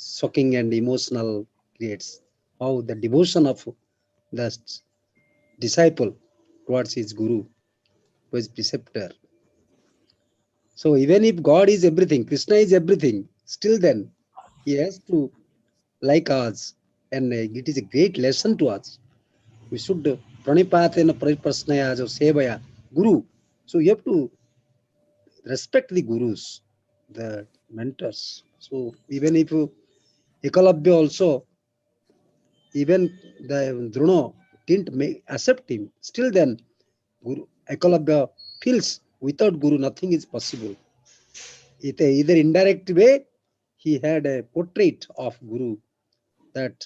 shocking and emotional creates how the devotion of the disciple towards his Guru, his preceptor. So even if God is everything, Krishna is everything, still then he has to like us, and it is a great lesson to us. We should pranipatena prasnaya sevaya Guru. So you have to respect the gurus, the mentors. So even if Ekalabhya also, even the Drona didn't accept him, still then Guru Ekalabhya feels without Guru nothing is possible. Either indirect way, he had a portrait of Guru, that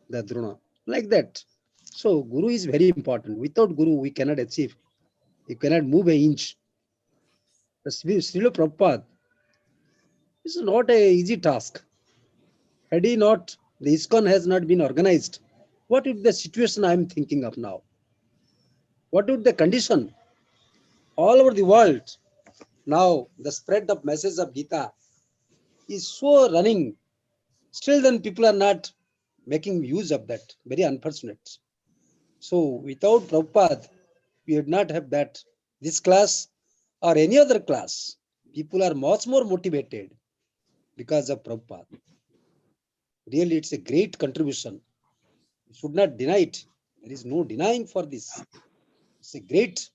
the Drona, like that. So Guru is very important. Without Guru, we cannot achieve. You cannot move an inch. Srila Prabhupada, this is not an easy task. Had he not, the ISKCON has not been organized, what would the situation I am thinking of now? What would the condition all over the world? Now the spread of message of Gita is so running. Still then people are not making use of that. Very unfortunate. So without Prabhupada, we would not have that. This class or any other class, people are much more motivated because of Prabhupada. Really, it's a great contribution. We should not deny it. There is no denying for this. It's a great,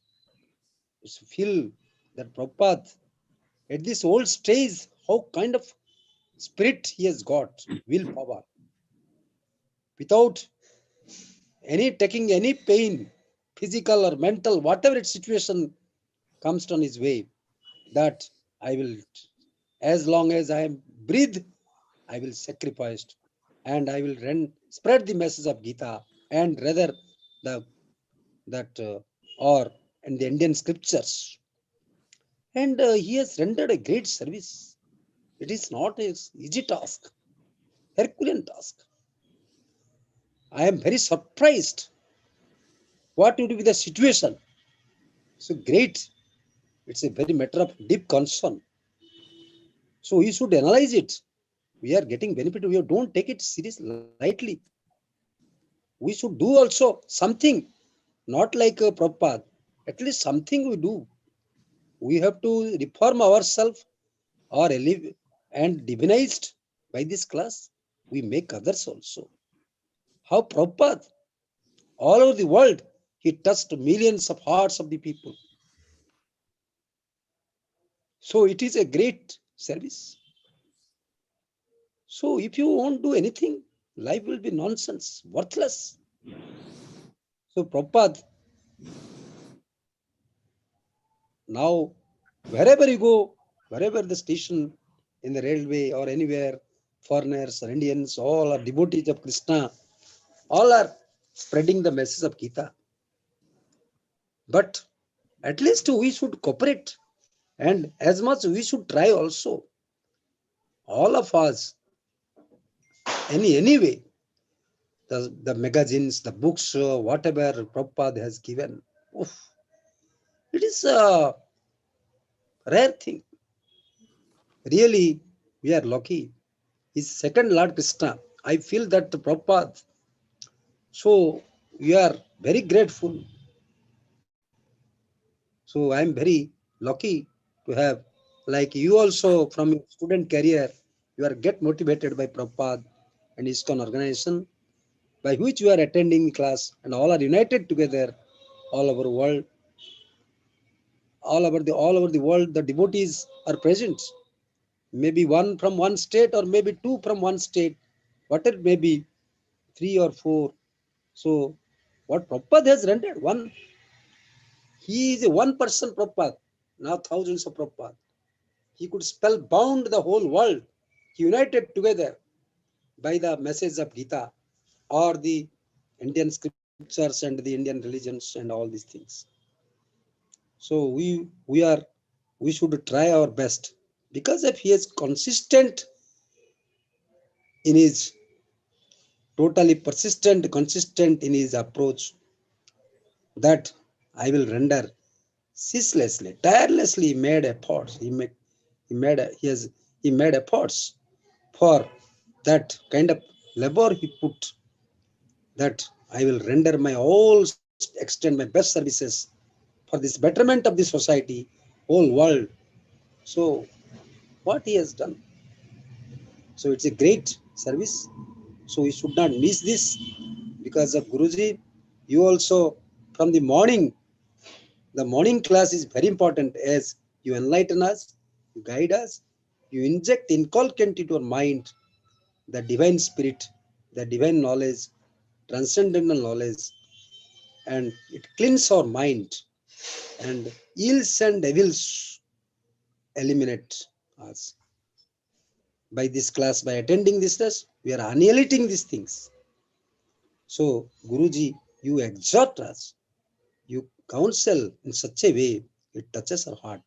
it's feel that Prabhupada at this old stage, how kind of spirit he has got, willpower. Without taking any pain, physical or mental, whatever its situation comes on his way, that I will, as long as I am breathe, I will sacrifice, and I will spread the message of Gita, and rather or in the Indian scriptures. And he has rendered a great service. It is not an easy task, Herculean task. I am very surprised. What would be the situation? So great. It's a very matter of deep concern. So we should analyze it. We are getting benefit. We don't take it seriously, lightly. We should do also something, not like a Prabhupada. At least something we do. We have to reform ourselves or live and divinized by this class. We make others also. How Prabhupada, all over the world, he touched millions of hearts of the people. So it is a great service. So if you won't do anything, life will be nonsense, worthless. So Prabhupada, now wherever you go, wherever the station, in the railway or anywhere, foreigners or Indians, all are devotees of Krishna, all are spreading the message of Gita. But at least we should cooperate, and as much we should try also. All of us, any way, the magazines, the books, whatever Prabhupada has given. Oof. It is a rare thing. Really, we are lucky. His second Lord Krishna. I feel that the Prabhupada. So we are very grateful. So I am very lucky to have, like you also from your student career, you are get motivated by Prabhupada and ISKCON organization, by which you are attending class, and all are united together all over the world. All over the world, the devotees are present. Maybe one from one state, or maybe two from one state, whatever may be, three or four. So what Prabhupada has rendered, one, he is a one person Prabhupada, now thousands of Prabhupada. He could spellbound the whole world, united together by the message of Gita or the Indian scriptures and the Indian religions and all these things. So we should try our best, because if he is consistent in his, totally persistent, consistent in his approach, that I will render ceaselessly, tirelessly made efforts. He made efforts for that kind of labor he put, that I will render my all, extend my best services for this betterment of the society, whole world. So what he has done. So it's a great service. So we should not miss this, because of Guruji. You also, from the morning class is very important, as you enlighten us, you guide us, you inculcate into our mind the divine spirit, the divine knowledge, transcendental knowledge, and it cleans our mind, and ills and devils eliminate us. By this class, by attending this class, we are annihilating these things. So, Guruji, you exhort us, you counsel in such a way, it touches our heart.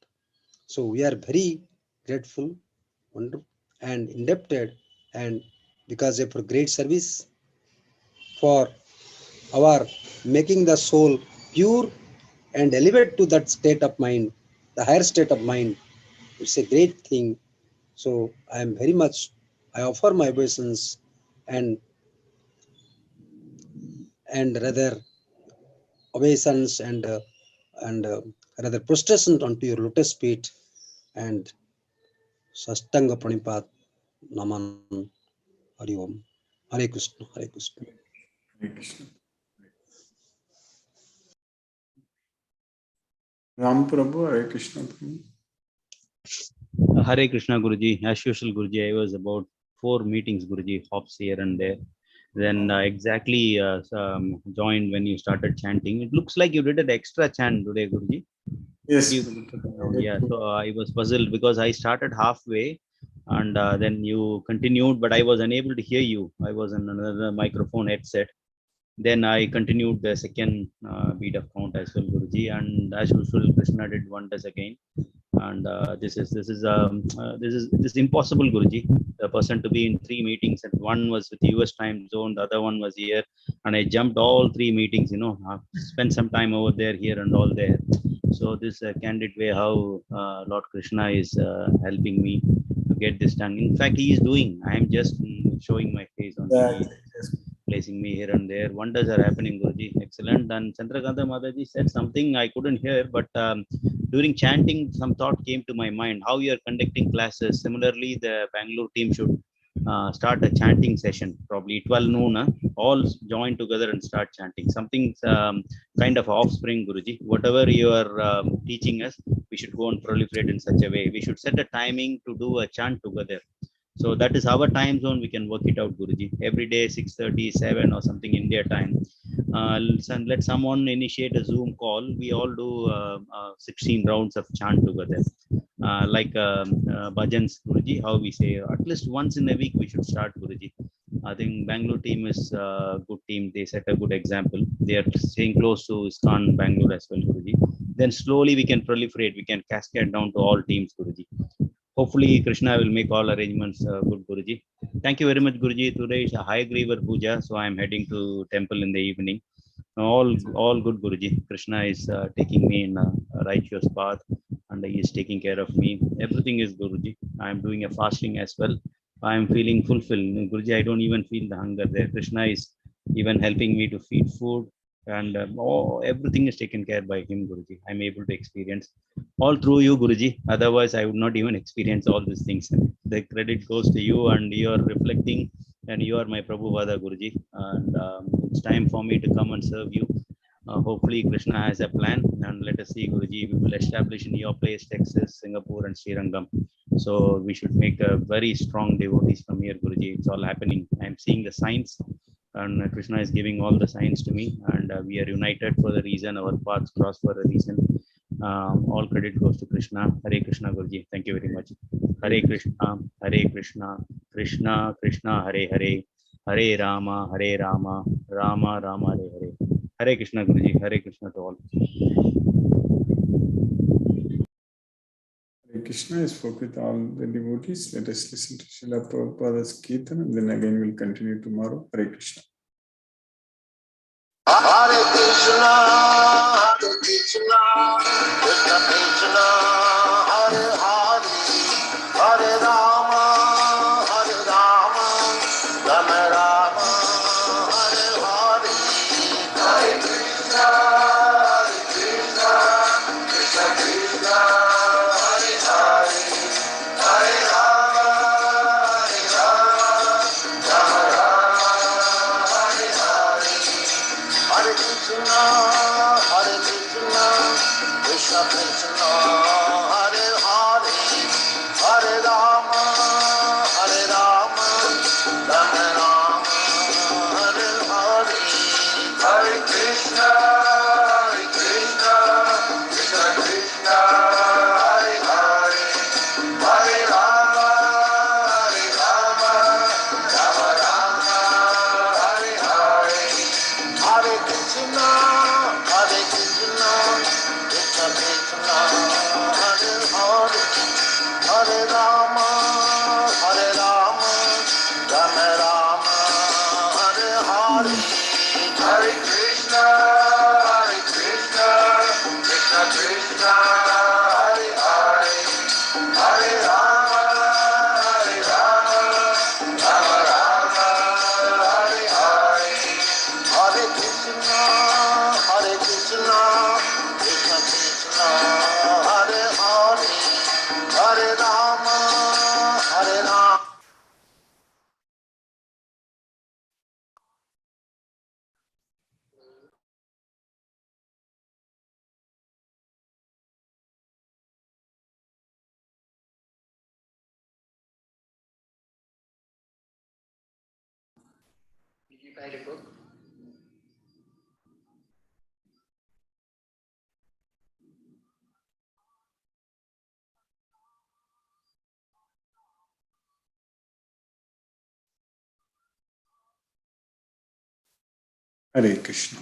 So, we are very grateful, wonderful, and indebted, and because of your great service for our making the soul pure and elevate to that state of mind, the higher state of mind. It's a great thing. So, I am very much, I offer my obeisance and rather obeisance and rather prostration onto your lotus feet and sastanga pranipat naman. Hari Om. Hare Krishna. Hare Krishna. Hare Krishna. Ram Prabhu, Hare Krishna. Hare Krishna Guruji. As usual, Guruji, I was about 4 meetings, Guruji, hops here and there. Then exactly joined when you started chanting. It looks like you did an extra chant today, Guruji. Yes. Yeah, so I was puzzled because I started halfway and then you continued, but I was unable to hear you. I was on another microphone headset. Then I continued the second beat of count as well, Guruji, and as usual, Krishna did wonders again. And this is impossible, Guruji. The person to be in 3 meetings, and one was with US time zone, the other one was here, and I jumped all 3 meetings. Spent some time over there, here, and all there. So this candid way how Lord Krishna is helping me to get this done. In fact, he is doing. I am just showing my face on the placing me here and there. Wonders are happening, Guruji. Excellent. And Chandrakanta Mataji said something I couldn't hear, but during chanting, some thought came to my mind. How you are conducting classes. Similarly, the Bangalore team should start a chanting session, probably 12 noon. All join together and start chanting. Something kind of offspring, Guruji. Whatever you are teaching us, we should go and proliferate in such a way. We should set a timing to do a chant together. So that is our time zone. We can work it out, Guruji. Every day, 6:30, 7 or something India time. Let someone initiate a Zoom call. We all do 16 rounds of chant together. Like bhajans, Guruji, how we say, at least once in a week we should start, Guruji. I think Bangalore team is a good team. They set a good example. They are staying close to ISKCON Bangalore as well, Guruji. Then slowly we can proliferate. We can cascade down to all teams, Guruji. Hopefully Krishna will make all arrangements good, Guruji. Thank you very much, Guruji. Today is a high Grivar Puja, so I am heading to temple in the evening. All good, Guruji. Krishna is taking me in a righteous path, and he is taking care of me. Everything is Guruji. I am doing a fasting as well. I am feeling fulfilled. Guruji, I don't even feel the hunger there. Krishna is even helping me to feed food, and everything is taken care by him, Guruji. I'm able to experience all through you, Guruji. Otherwise, I would not even experience all these things. The credit goes to you, and you are reflecting, and you are my Prabhupada, Guruji. And it's time for me to come and serve you. Hopefully, Krishna has a plan, and let us see, Guruji. We will establish in your place, Texas, Singapore, and Srirangam. So we should make a very strong devotees from here, Guruji. It's all happening. I'm seeing the signs, and Krishna is giving all the signs to me, and we are united for the reason. Our paths cross for a reason. All credit goes to Krishna. Hare Krishna, Guruji. Thank you very much. Hare Krishna, Krishna Krishna, Hare Hare, Hare Rama, Rama Rama, Hare Hare. Hare Krishna, Guruji. Hare Krishna to all. Hare Krishna. I spoke with all the devotees. Let us listen to Srila Prabhupada's Kirtan, and then again we'll continue tomorrow. Hare Krishna. Hare Krishna, Krishna Krishna, Hare Hare, Hare Rama, Rama Rama, Hare Hare. Hare Krishna, Krishna Krishna, Hare Hare, Hare Rama, Rama Rama, Hare Hare. Hare Krishna, Krishna Krishna, Hare Hare, Hare Rama, Rama Rama, Hare Hare. Hare Krishna, Krishna Krishna, Hare Hare, Hare Rama, Rama Rama, Hare Hare. Hare Krishna, Krishna Krishna, Hare Hare, Hare Rama, Rama Rama, Hare Hare. Hare Krishna, Krishna Krishna, Hare Hare, Hare Rama, Rama Rama, Hare Hare. Hare Krishna, Krishna Krishna, Hare Hare, Hare Rama, Rama. Did you buy the book? Hare Krishna.